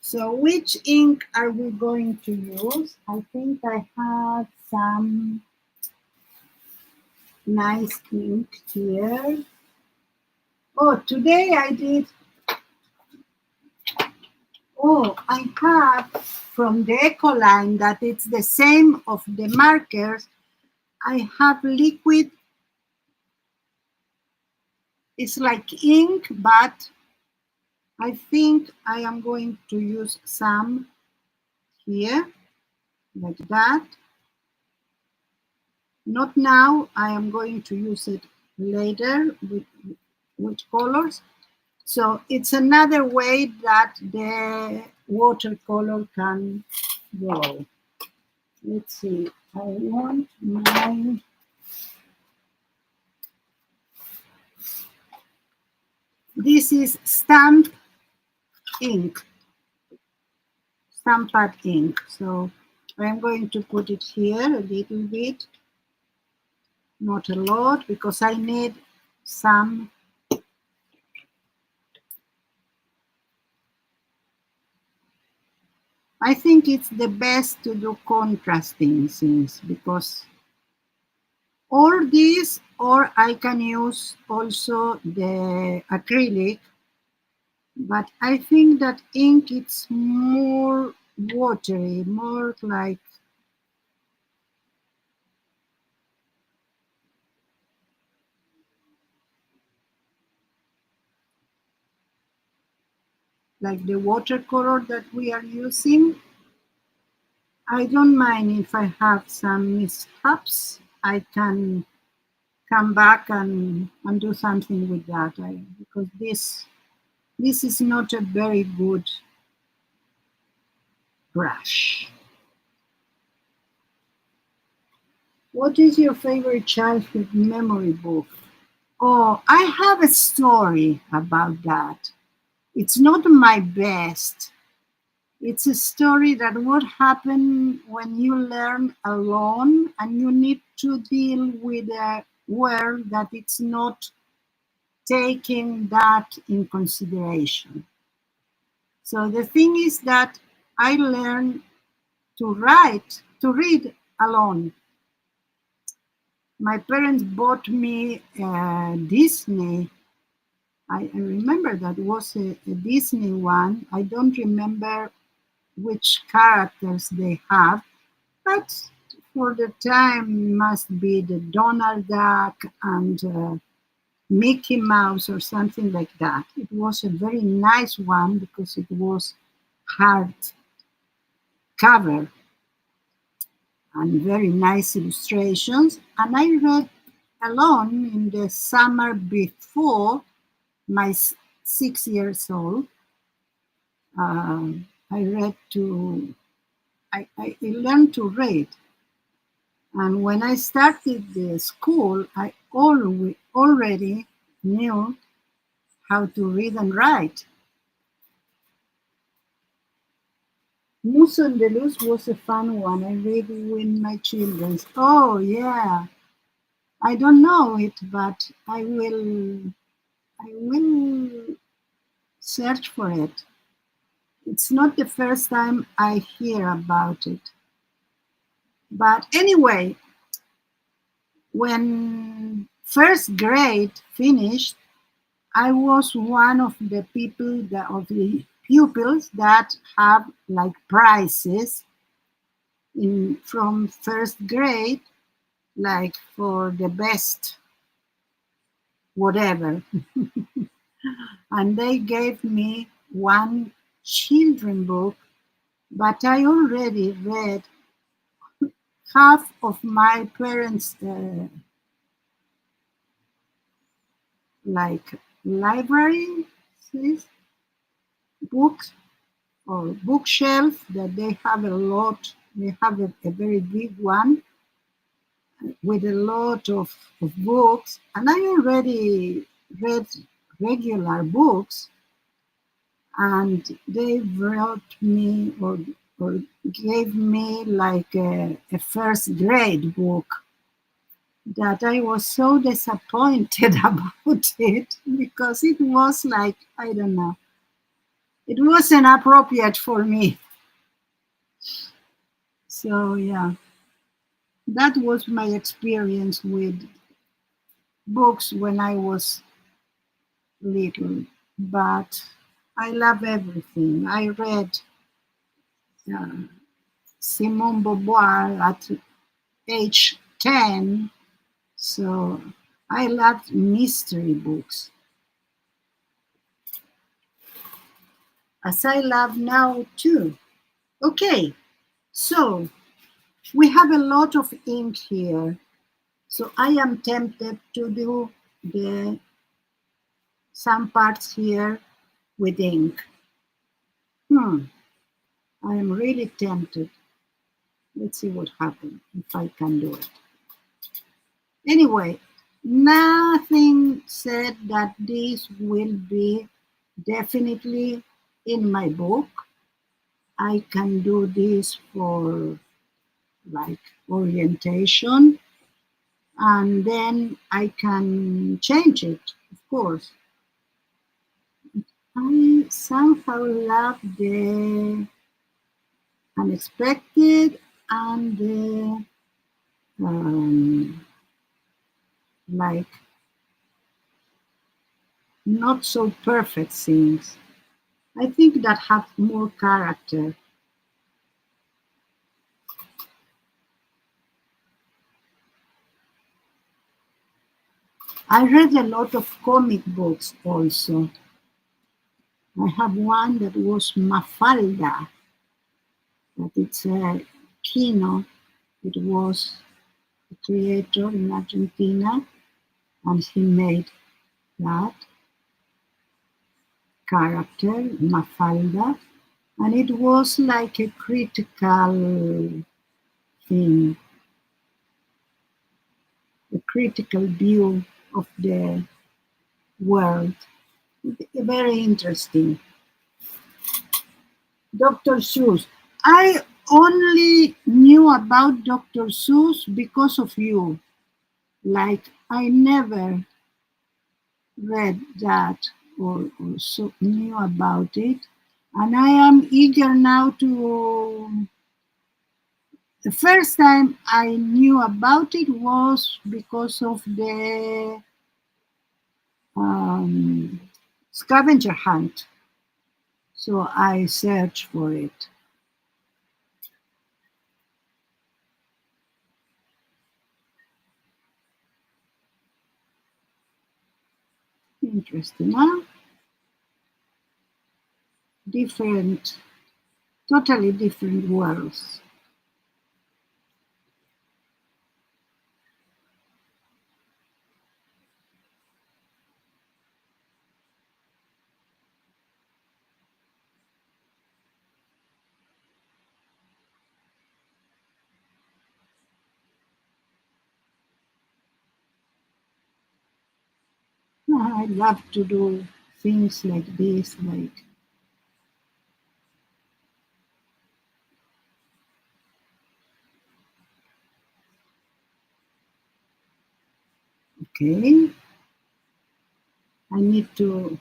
So which ink are we going to use? I think I have some nice ink here. Oh, today I did. Oh, I have from the Ecoline that it's the same of the markers. I have liquid. It's like ink, but I think I am going to use some here. like that. Not now, I am going to use it later with colors. So it's another way that the watercolor can go. Let's see, I want my, this is stamp ink, stamped ink. So I'm going to put it here a little bit, not a lot, because I need some. I think it's the best to do contrasting things, because or this, or I can use also the acrylic, but I think that ink it's more watery, more like the watercolor that we are using. I don't mind if I have some mishaps. I can come back and do something with that, because this is not a very good brush. What is your favorite childhood memory book? Oh, I have a story about that. It's not my best. It's a story that would happen when you learn alone and you need to deal with a world that it's not taking that in consideration. So the thing is that I learned to read alone. My parents bought me Disney. I remember that was a Disney one. I don't remember which characters they have, but for the time must be the Donald Duck and Mickey Mouse or something like that. It was a very nice one because it was hard cover and very nice illustrations. And I read alone in the summer before my 6 years old. I read to, I learned to read. And when I started the school, I already knew how to read and write. Moose on the Loose was a fun one. I read with my children. Oh yeah, I don't know it, but I will search for it. It's not the first time I hear about it. But anyway, when first grade finished, I was one of the people of the pupils that have like prizes in from first grade, like for the best whatever. And they gave me one children book, but I already read half of my parents' like library books or bookshelf that they have a lot. They have a very big one with a lot of books, and I already read regular books, and they brought me or gave me like a first grade book that I was so disappointed about it because it was like, I don't know, it wasn't appropriate for me. So, yeah, that was my experience with books when I was little. But I love everything. I read uh, Simone Beauvoir at age 10. So I loved mystery books, as I love now too. Okay, so We have a lot of ink here, so I am tempted to do the some parts here with ink. I am really tempted. Let's see what happens if I can do it. Anyway, nothing said that this will be definitely in my book. I can do this for like orientation, and then I can change it, of course. I somehow love the unexpected and the like not so perfect things. I think that have more character. I read a lot of comic books also. I have one that was Mafalda, that it's a Kino. It was a creator in Argentina, and he made that character, Mafalda, and it was like a critical thing, a critical view of the world. Very interesting. Dr. Seuss. I only knew about Dr. Seuss because of you. Like, I never read that or so knew about it. And I am eager now to. The first time I knew about it was because of the scavenger hunt. So I searched for it. Interesting, huh? Different, totally different worlds. I love to do things like this, like, okay, I need to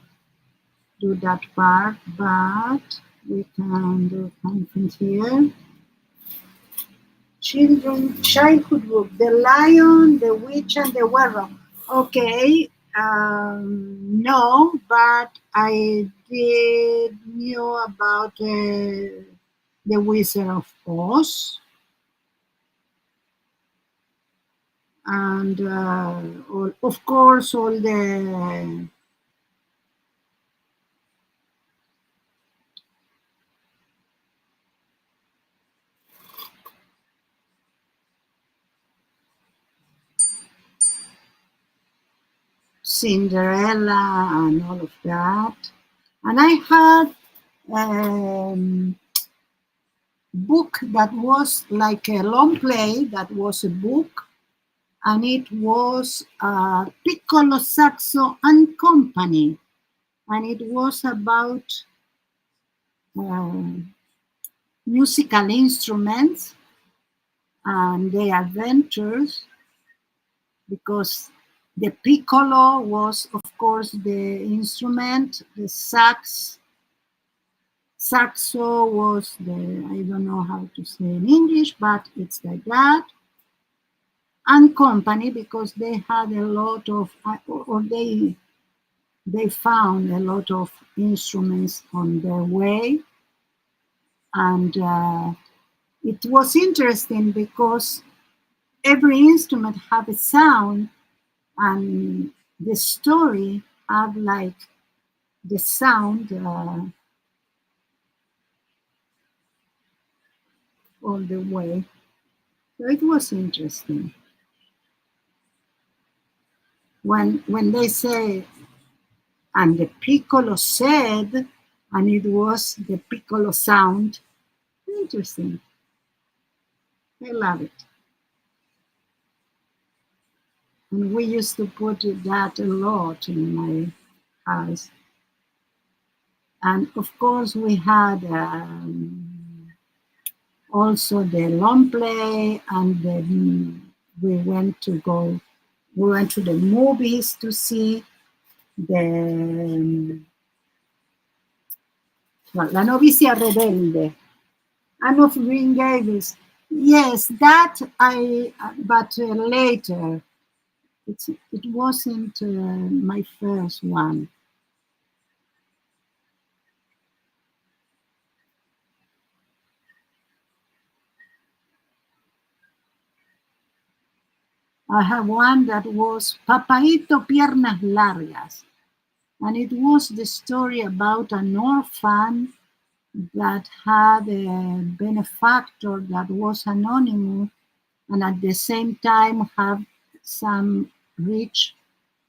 do that part, but we can do something here. Childhood book, The Lion, the Witch, and the Werewolf. Okay, no, but I did knew about the Wizard of Oz, and of course all the Cinderella and all of that. And I had a book that was like a long play, that was a book, and it was Piccolo Saxo and Company, and it was about uh, musical instruments and their adventures, because the piccolo was, of course, the instrument, the saxo was the, I don't know how to say in English, but it's like that, and company, because they had a lot of, or they found a lot of instruments on their way, and it was interesting because every instrument had a sound, and the story had like the sound all the way. So it was interesting. When they say, and the piccolo said, and it was the piccolo sound. Interesting. I love it. And we used to put that a lot in my house. And of course, we had also the long play, and we went to go. We went to the movies to see the La novicia rebelde. Anne of Green Gables. Yes, that I. But later, it wasn't my first one. I have one that was Papaito Piernas Largas, and it was the story about an orphan that had a benefactor that was anonymous, and at the same time have some rich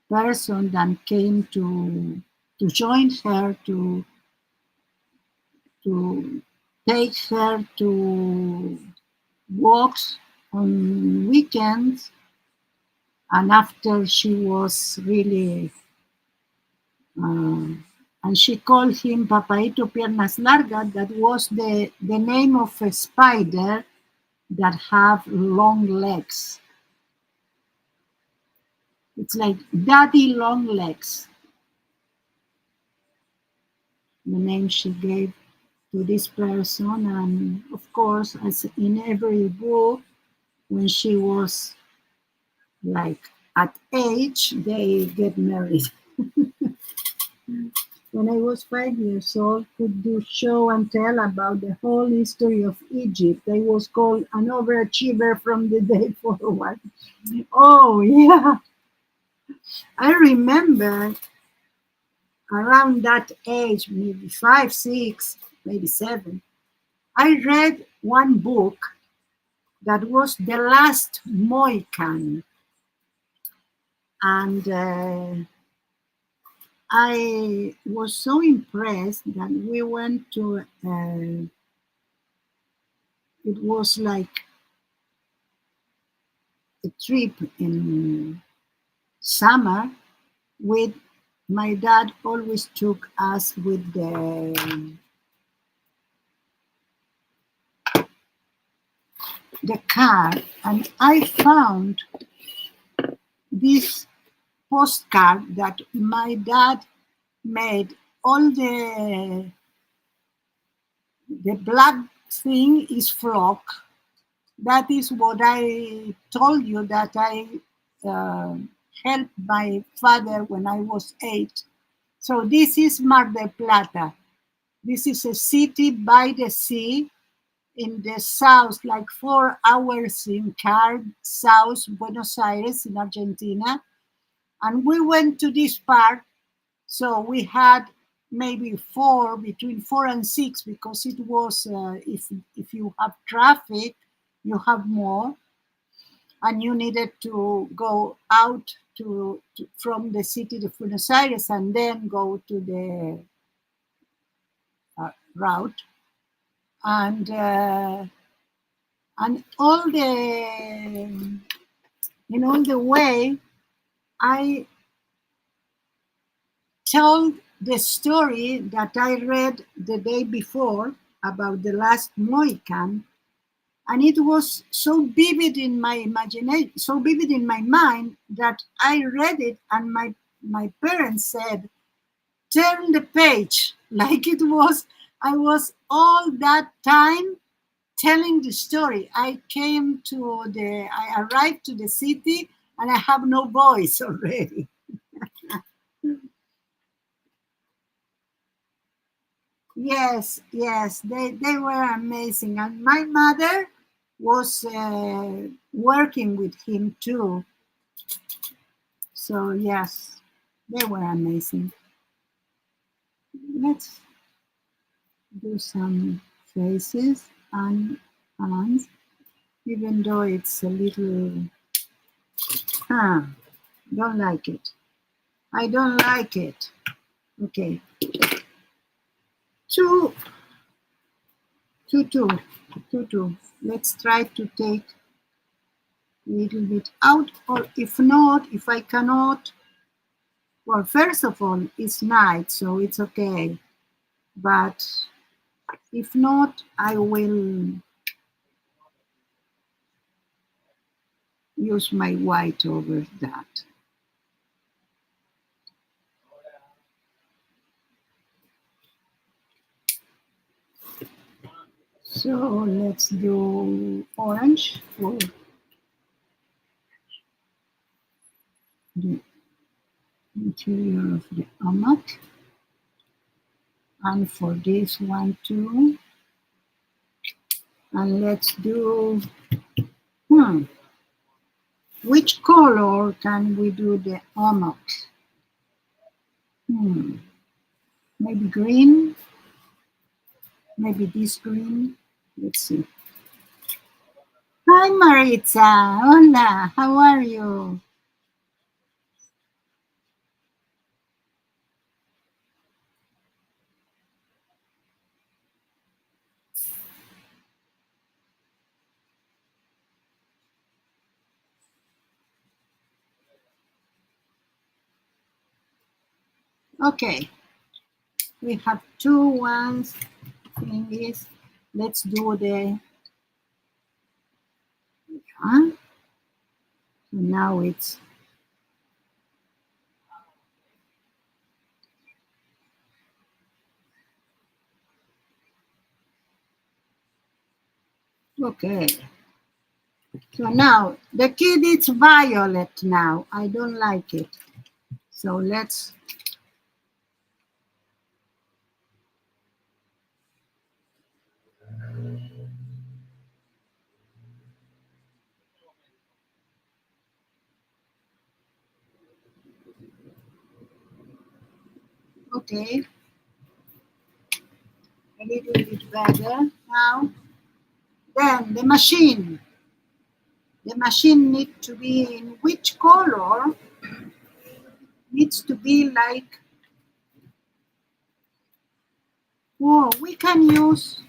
person that came to join her to take her to walks on weekends, and after she was really uh, and she called him Papaito Piernas Largas. That was the name of a spider that have long legs. It's like Daddy Long Legs, the name she gave to this person. And of course, as in every book, when she was like at age, they get married. When I was 5 years old, could do show and tell about the whole history of Egypt. I was called an overachiever from the day forward. Oh yeah, I remember around that age, maybe 5, 6, maybe 7. I read one book that was The Last Mohican, and I was so impressed that we went to. It was like a trip in summer with my dad. Always took us with the car, and I found this postcard that my dad made. All the black thing is flock. That is what I told you that I uh, helped my father when I was 8. So this is Mar del Plata. This is a city by the sea in the south, like 4 hours in car, south Buenos Aires in Argentina. And we went to this park. So we had maybe between 4 and 6, because it was, if you have traffic, you have more, and you needed to go out from the city to Buenos Aires and then go to the route, and all the way I told the story that I read the day before about the last Mohican, and it was so vivid in my imagination, so vivid in my mind, that I read it, and my parents said, "Turn the page," like it was I was all that time telling the story. I arrived to the city, and I have no voice already. Yes, yes, they were amazing. And my mother was working with him too. So, yes, they were amazing. Let's do some faces and hands. even though it's a little, don't like it. I don't like it. Okay. Two. Let's try to take a little bit out, or if not, if I cannot, well, first of all, it's night, so it's okay. But if not, I will use my white over that. So let's do orange for the interior of the hammock, and for this one too. And let's do, which color can we do the hammock? Maybe green, maybe this green. Let's see. Hi Maritza, hola, how are you? Okay, we have two ones. Thing is, let's do the, so now it's, okay. So now the kid is violet now. I don't like it. So let's, okay, a little bit better now. Then the machine. The machine needs to be in which color? Needs to be like, oh, we can use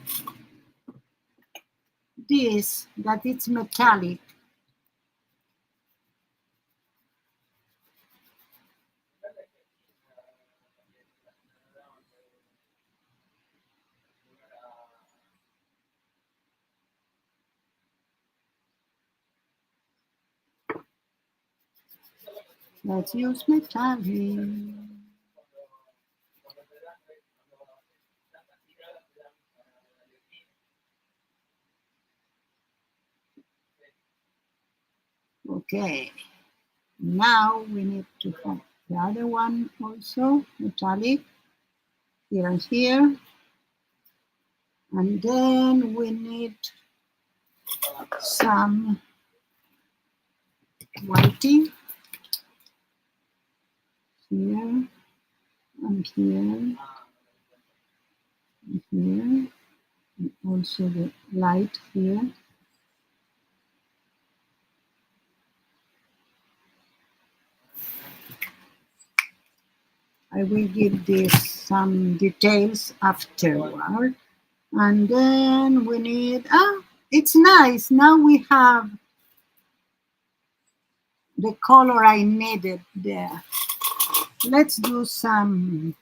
this, that it's metallic. Let's use metallic. Okay, now we need to have the other one also, metallic, here and here. And then we need some whiting here and here and here, and also the light here. I will give this some details afterward. And then we need, it's nice. Now we have the color I needed there. Let's do some,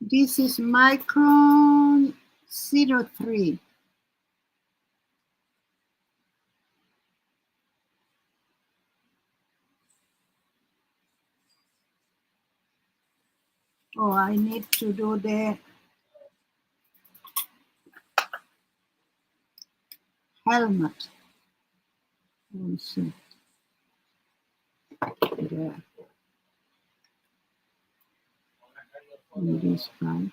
this is micron 03. Oh, I need to do the helmet also. There. In this part,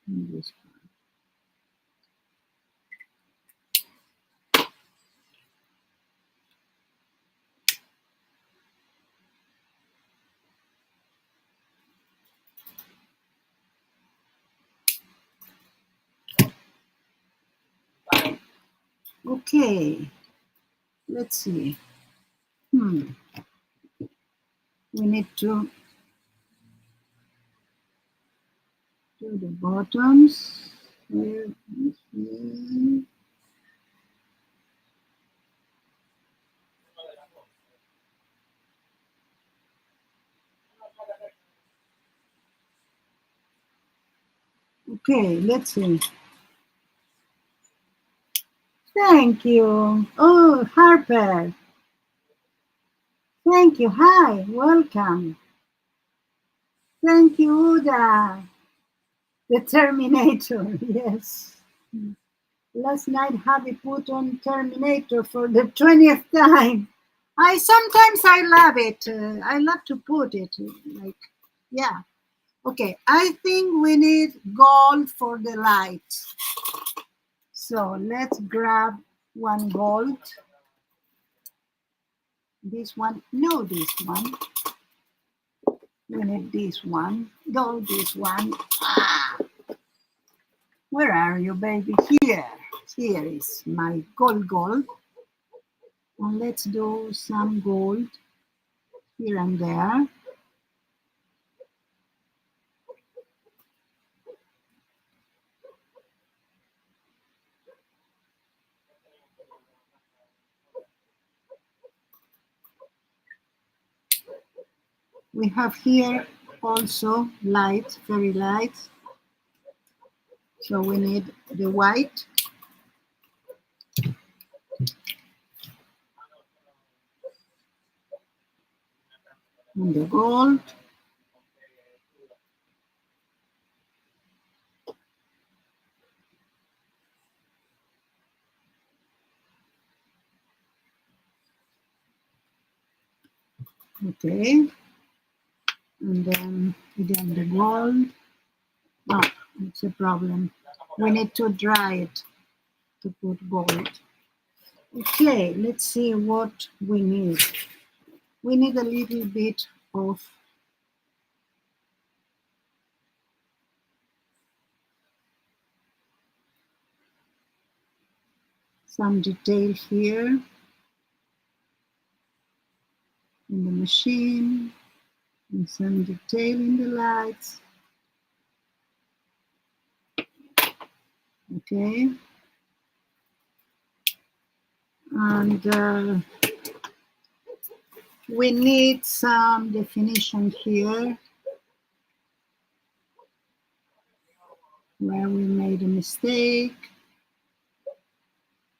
in this part. Okay, let's see. We need to do the bottoms here. Here. Okay, let's see. Thank you. Oh, Harper. Thank you. Hi, welcome. Thank you, Uda. The Terminator, yes. Last night, Javi put on Terminator for the 20th time. I love it. I love to put it. Like, yeah. Okay, I think we need gold for the lights. So let's grab one gold. This one, no, this one. We need this one. No, this one. Ah, where are you, baby? Here. Here is my gold. And let's do some gold here and there. We have here also light, very light. So we need the white and the gold. Okay. And then again the gold. Oh, it's a problem. We need to dry it to put gold. Okay, let's see what we need. We need a little bit of some detail here in the machine and some detail in the lights. Okay. And we need some definition here where we made a mistake.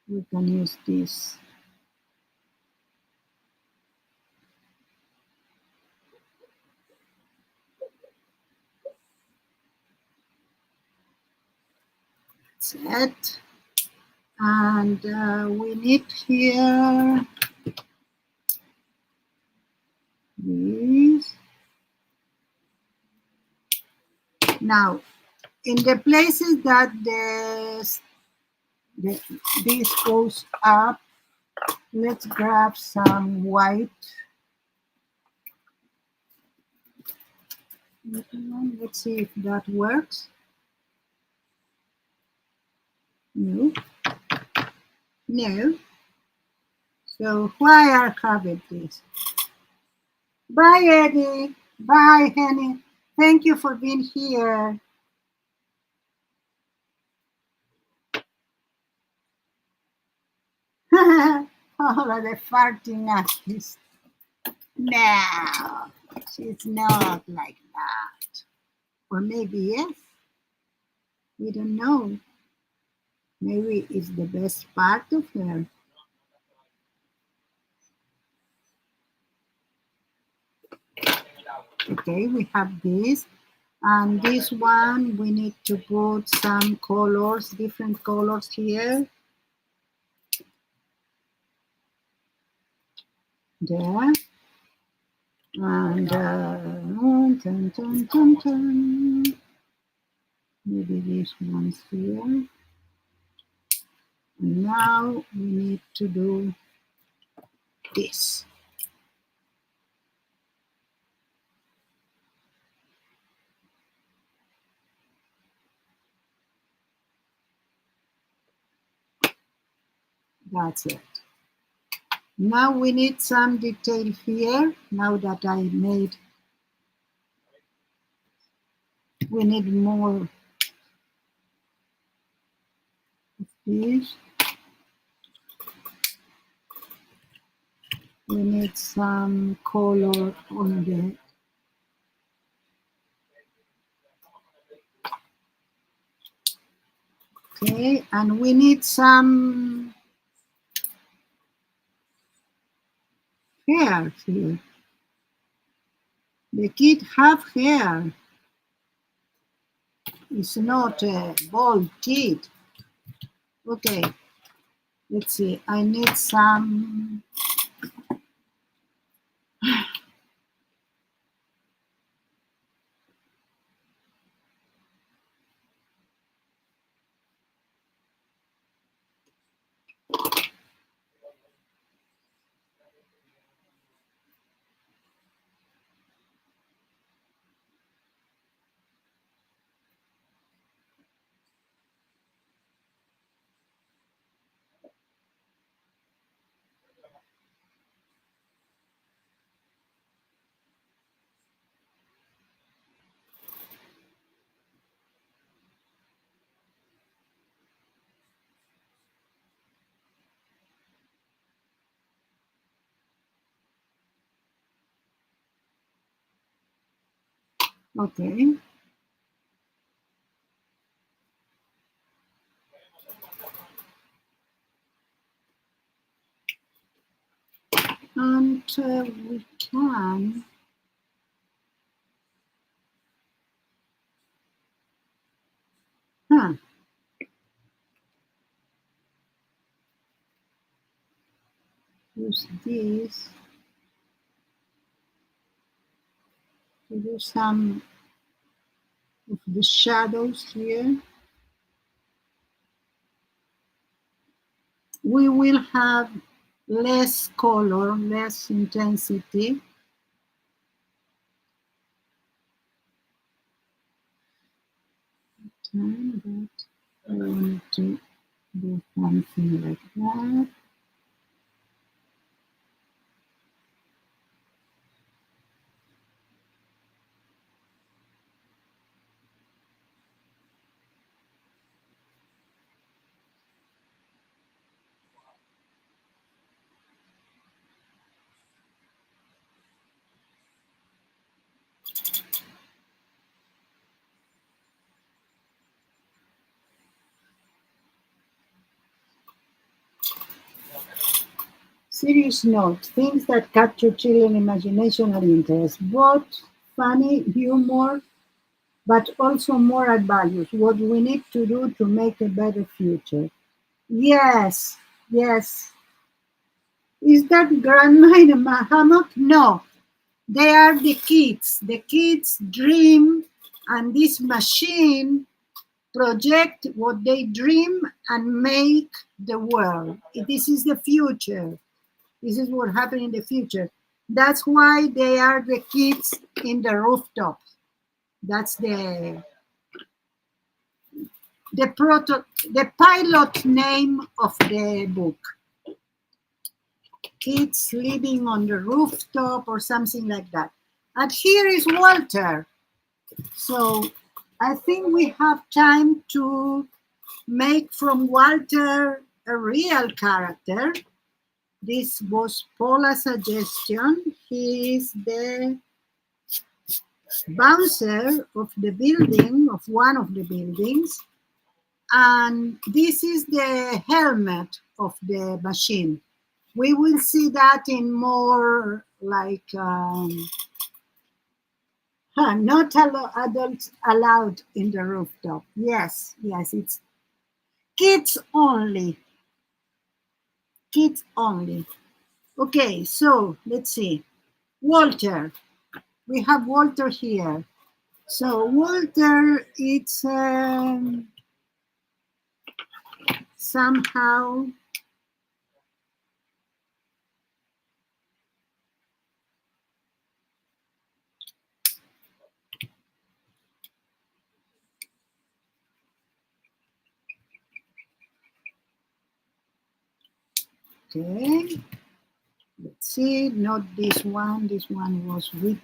We can use this. That's it. And we need here this. Now, in the places that this goes up, let's grab some white. Let's see if that works. No. No. So why are having this? Bye, Eddie. Bye, Henny. Thank you for being here. Paula, the farting artist. No, she's not like that. Or maybe yes. We don't know. Maybe it's the best part of her. Okay, we have this. And this one, we need to put some colors, different colors here. There. And dun, dun, dun, dun. Maybe this one's here. And now we need to do this. That's it. Now we need some detail here. Now that I made, we need more of this. We need some color on the, okay, and we need some hair here. The kid have hair. It's not a bald kid. Okay, let's see. I need some. Okay. And we can use this to do some of the shadows here. We will have less color, less intensity. But I want to do something like that. Serious note, things that capture children's imagination and interest, both funny, humor, but also moral values, what we need to do to make a better future. Yes, yes. Is that Grandma in a hammock? No, they are the kids. The kids dream, and this machine project what they dream and make the world. This is the future. This is what happened in the future. That's why they are the kids in the rooftop. That's the pilot name of the book. Kids living on the rooftop or something like that. And here is Walter. So I think we have time to make from Walter a real character. This was Paula's suggestion. He is the bouncer of the building, of one of the buildings. And this is the helmet of the machine. We will see that in more like, not adults allowed in the rooftop. Yes, yes, it's kids only. Kids only. Okay, so let's see. Walter. We have Walter here. So Walter, it's somehow Okay. Let's see, not this one. This one was with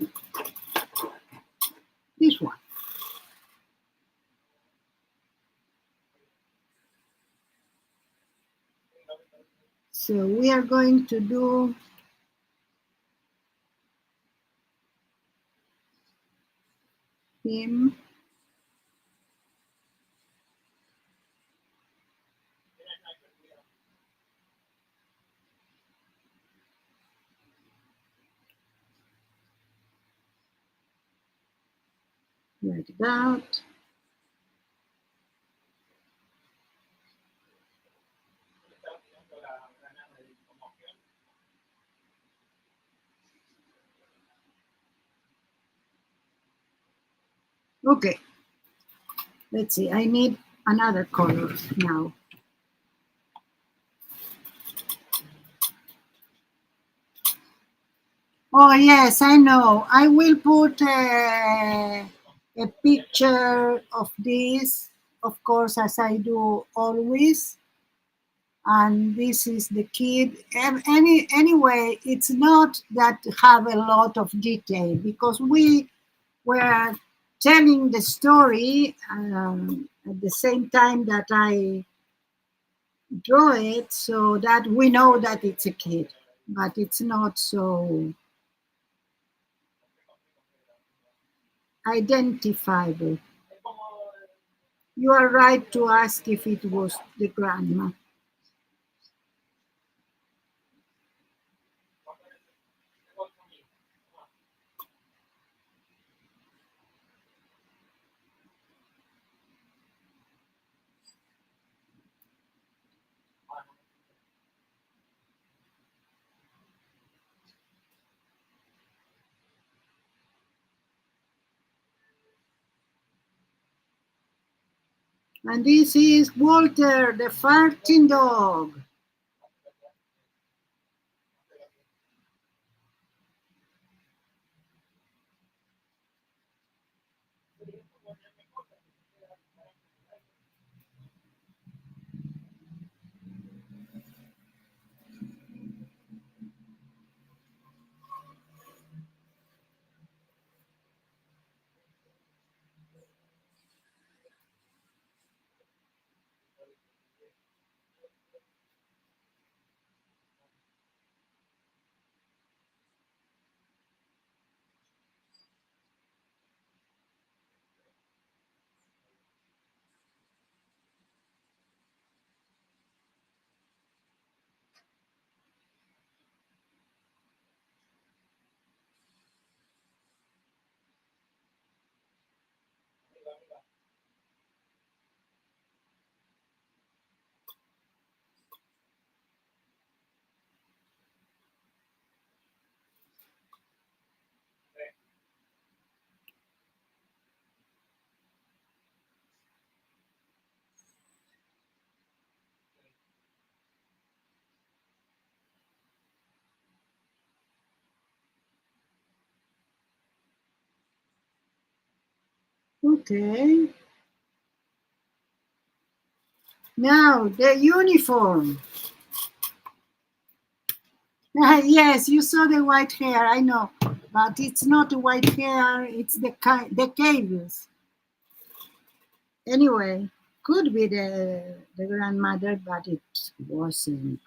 this one. So we are going to do him. Like that. Okay. Let's see. I need another color now. Oh, yes, I know. I will put a picture of this, of course, as I do always. And this is the kid. Anyway, it's not that have a lot of detail because we were telling the story at the same time that I draw it, so that we know that it's a kid, but it's not so identifiable. You are right to ask if it was the grandma. And this is Walter, the farting dog. Okay. Now the uniform. Yes, you saw the white hair, I know, but it's not the white hair, it's the cables. Anyway, could be the grandmother, but it wasn't.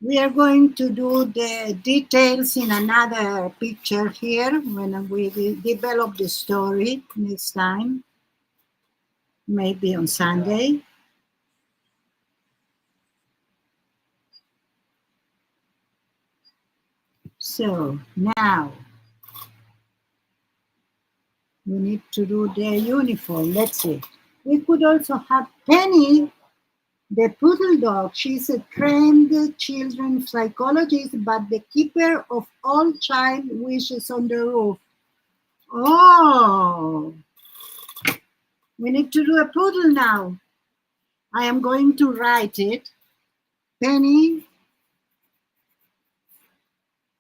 We are going to do the details in another picture here when we develop the story next time, maybe on Sunday. So now we need to do the uniform. Let's see. We could also have Penny The poodle dog, she's a trained children psychologist, but the keeper of all child wishes on the roof. Oh, we need to do a poodle now. I am going to write it. Penny,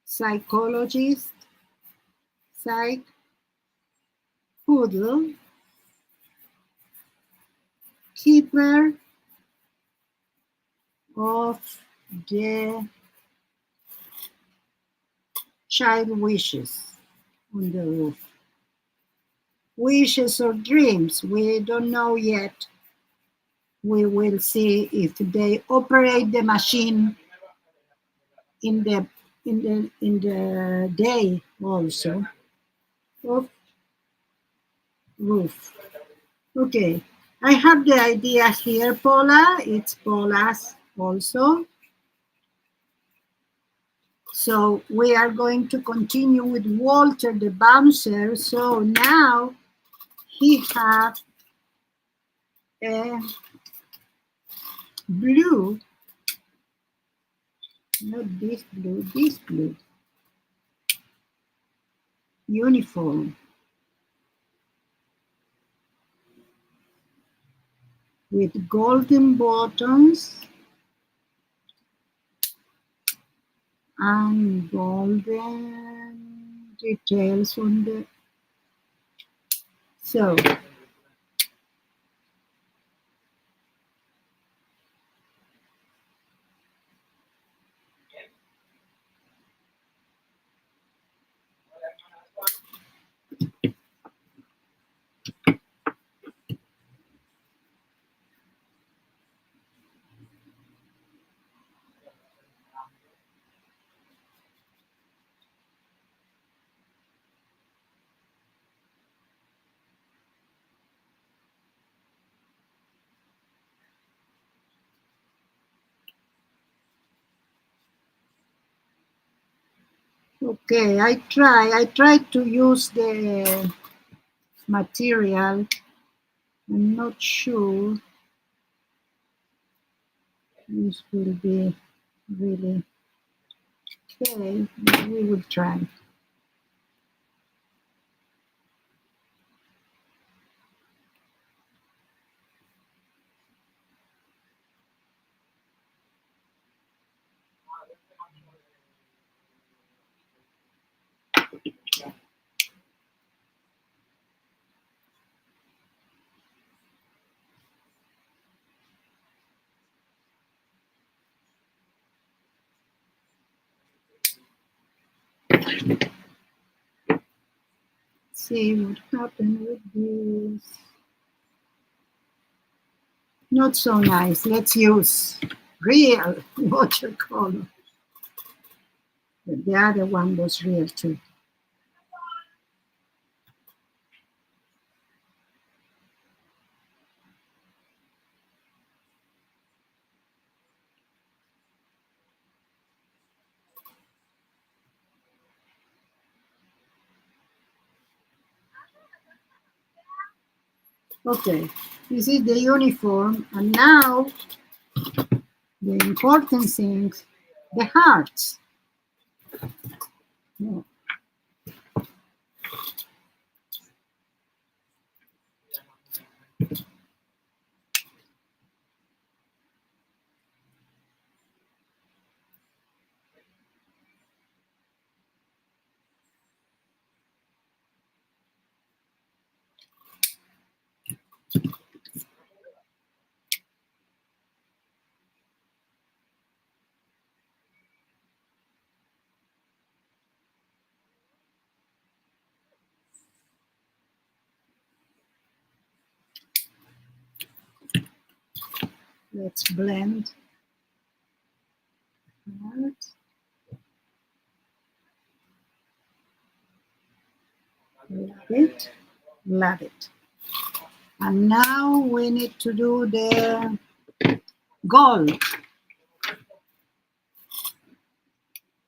psychologist, psych, poodle, keeper of the child wishes on the roof. Wishes or dreams, we don't know yet. We will see if they operate the machine in the day also. Of roof. Okay, I have the idea here, Paula. It's Paula's also. So we are going to continue with Walter the bouncer. So now he have a blue, not this blue uniform with golden buttons and golden details on the, so okay, I tried to use the material. I'm not sure this will be really okay, but we will try. See what happened with this. Not so nice. Let's use real watercolor. But the other one was real too. Okay, this is the uniform, and now the important things, the hearts. No. Let's blend. Heart. Love it, love it. And now we need to do the gold.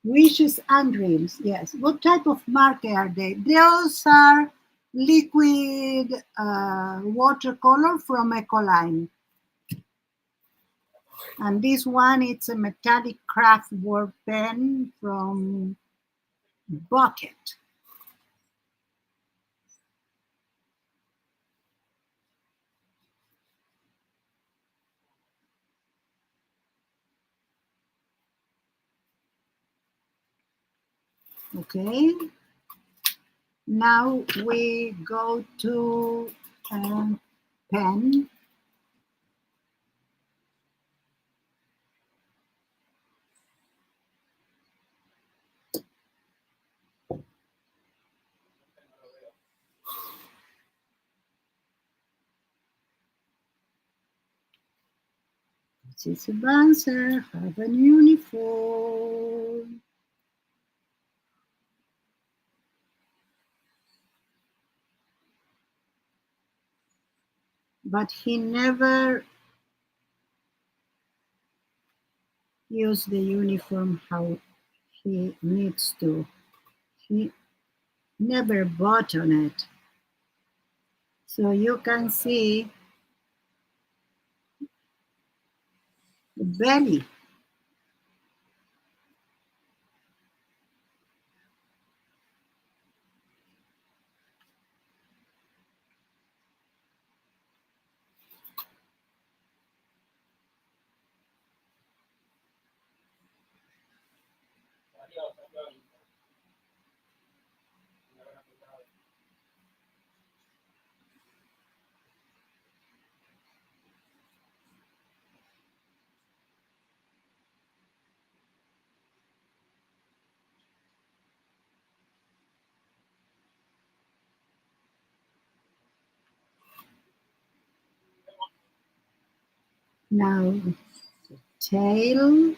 Wishes and dreams, yes. What type of marker are they? Those are liquid watercolor from Ecoline. And this one, it's a metallic craft work pen from Bucket. Okay. Now we go to pen. This is a bouncer, have an uniform. But he never used the uniform how he needs to. He never button it. So you can see the belly. Now the tail.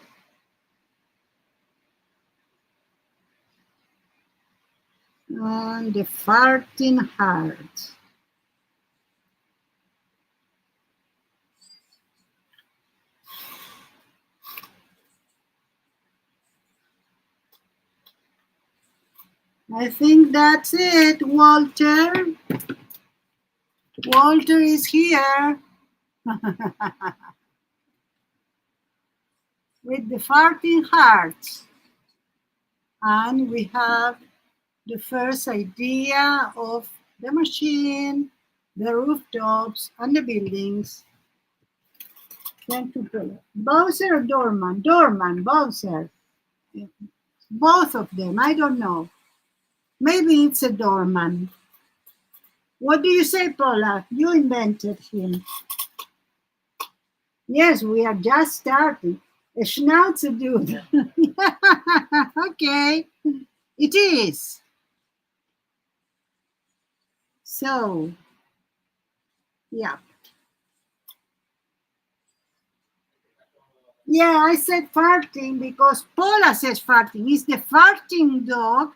And the farting heart. I think that's it, Walter. Walter is here with the farting heart. And we have the first idea of the machine, the rooftops, and the buildings. Thank you. Bowser or Dorman? Dorman, Bowser. Both of them, I don't know. Maybe it's a doorman. What do you say, Paula? You invented him. Yes, we are just starting. A schnauzer dude. Okay, it is. So, yeah. Yeah, I said farting because Paula says farting. He's the farting dog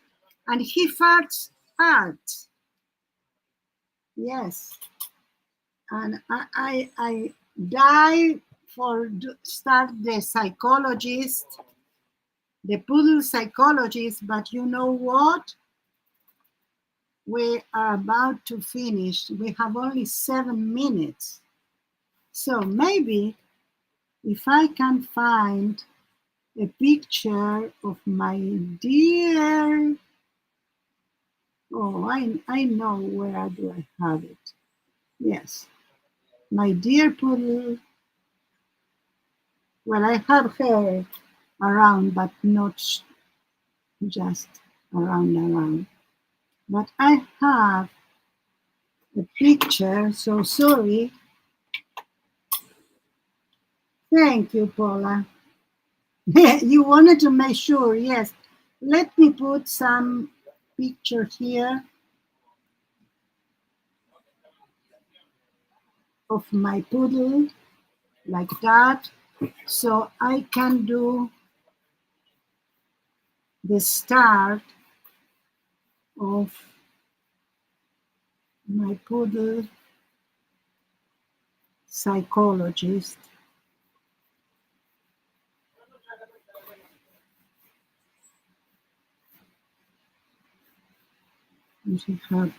and he farts hard. Yes. And I die for start the psychologist, the poodle psychologist, but you know what? We are about to finish. We have only 7 minutes. So maybe if I can find a picture of my dear, oh, I know where do I have it. Yes, my dear poodle. Well, I have her around, but not just around. But I have a picture, so sorry. Thank you, Paula. You wanted to make sure, yes. Let me put some picture here of my poodle, like that, so I can do the start of my poodle psychologist. We have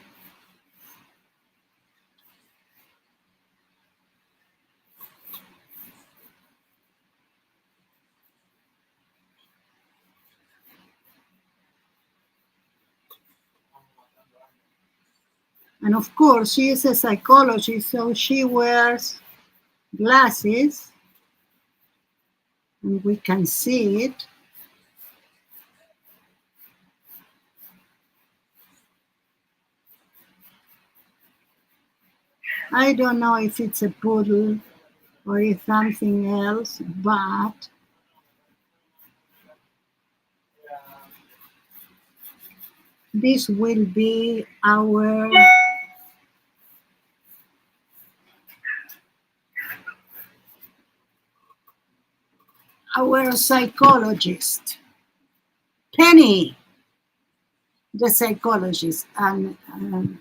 And of course, she is a psychologist, so she wears glasses and we can see it. I don't know if it's a poodle or if something else, but this will be our psychologist, Penny, the psychologist, and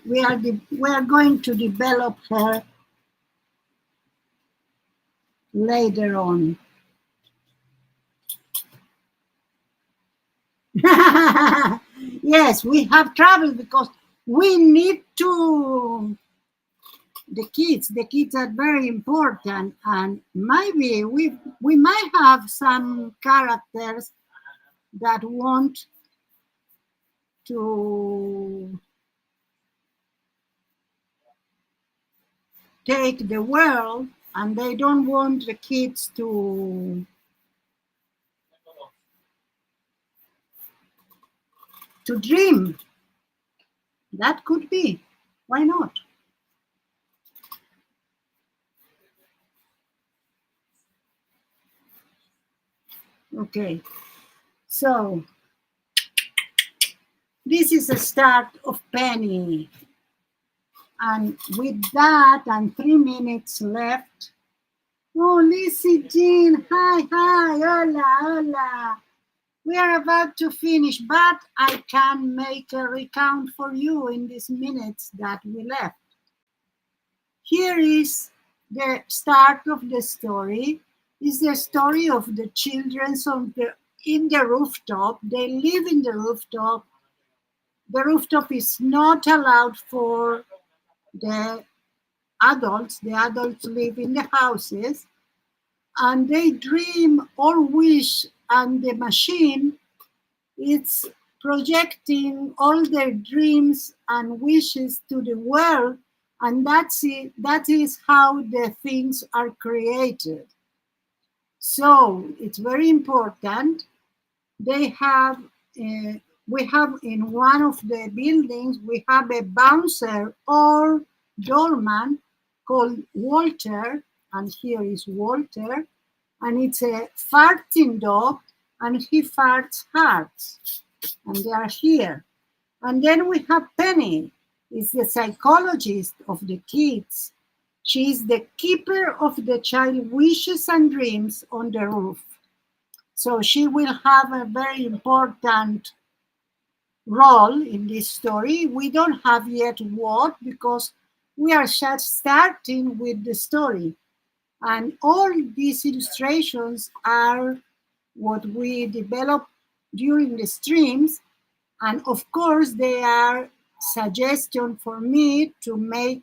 we are going to develop her later on. Yes, we have traveled because we need to. The kids are very important, and maybe we might have some characters that want to take the world, and they don't want the kids to dream. That could be. Why not? Okay, so this is the start of Penny. And with that, and 3 minutes left. Oh, Lizzie Jean, hi, hola, hola. We are about to finish, but I can make a recount for you in these minutes that we left. Here is the start of the story. Is the story of the children in the rooftop. They live in the rooftop. The rooftop is not allowed for the adults. The adults live in the houses, and they dream or wish, and the machine is projecting all their dreams and wishes to the world, and that's it. That is how the things are created. So it's very important. They have we have in one of the buildings, we have a bouncer or doorman called Walter, and here is Walter, and it's a farting dog, and he farts hearts, and they are here. And then we have Penny, is the psychologist of the kids. She is the keeper of the child wishes and dreams on the roof. So she will have a very important role in this story. We don't have yet what, because we are just starting with the story. And all these illustrations are what we develop during the streams. And of course, they are suggestion for me to make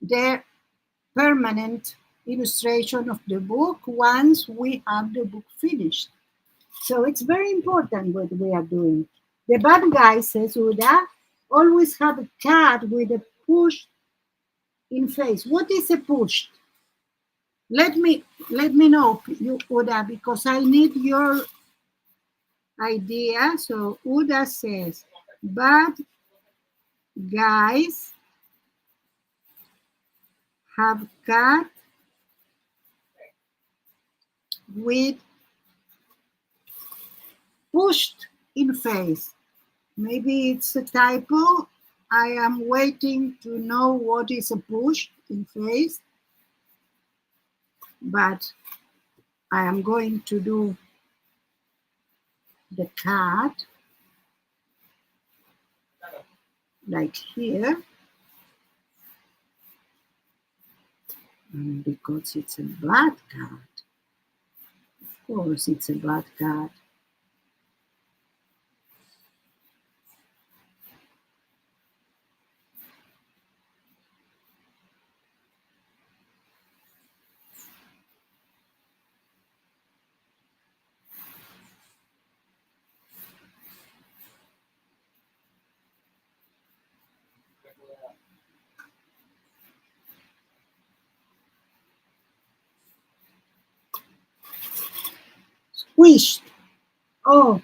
the permanent illustration of the book once we have the book finished. So it's very important what we are doing. The bad guy, says Uda, always have a cat with a push in face. What is a push? Let me know, you, Uda, because I need your idea. So Uda says, bad guys have cat with pushed in face. Maybe it's a typo. I am waiting to know what is a push in face, but I am going to do the cat like here, and because it's a bad cat. Of course, it's a bad cat. Squished. Oh,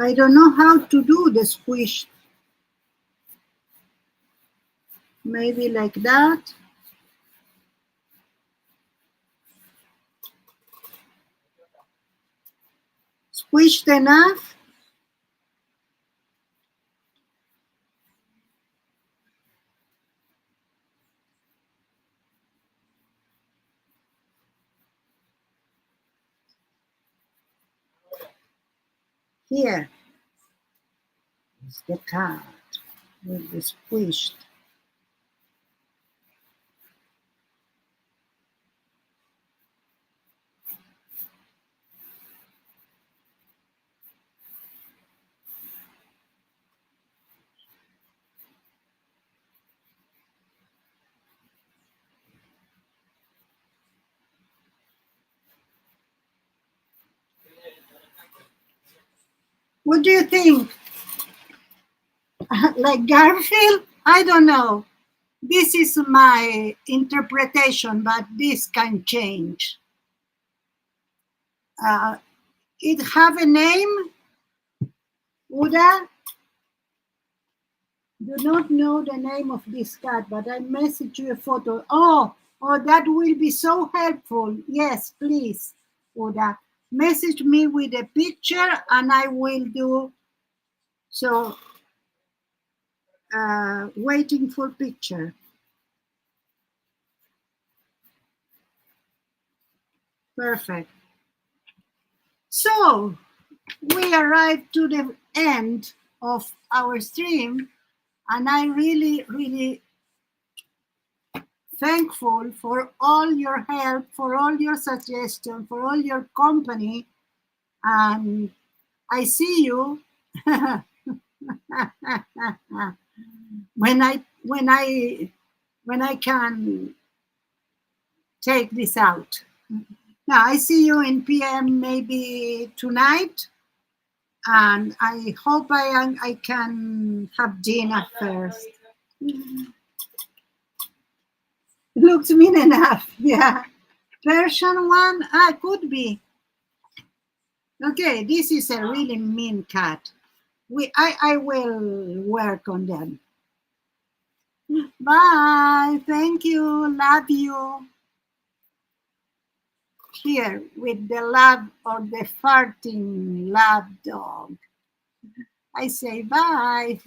I don't know how to do the squish. Maybe like that. Squished enough. Here is the card with the squished. What do you think? Like Garfield? I don't know. This is my interpretation, but this can change. It have a name? Uda? Do not know the name of this cat, but I message you a photo. Oh, that will be so helpful. Yes, please, Uda. Message me with a picture and I will do so. Waiting for picture. Perfect. So we arrived to the end of our stream, and I'm really, really thankful for all your help, for all your suggestions, for all your company, and I see you when I can take this out. Now I see you in PM maybe tonight, and I hope I can have dinner first. Looks mean enough, yeah. Persian one, could be. Okay, this is a really mean cat. I will work on them. Bye. Thank you. Love you. Here with the love or the farting love dog. I say bye.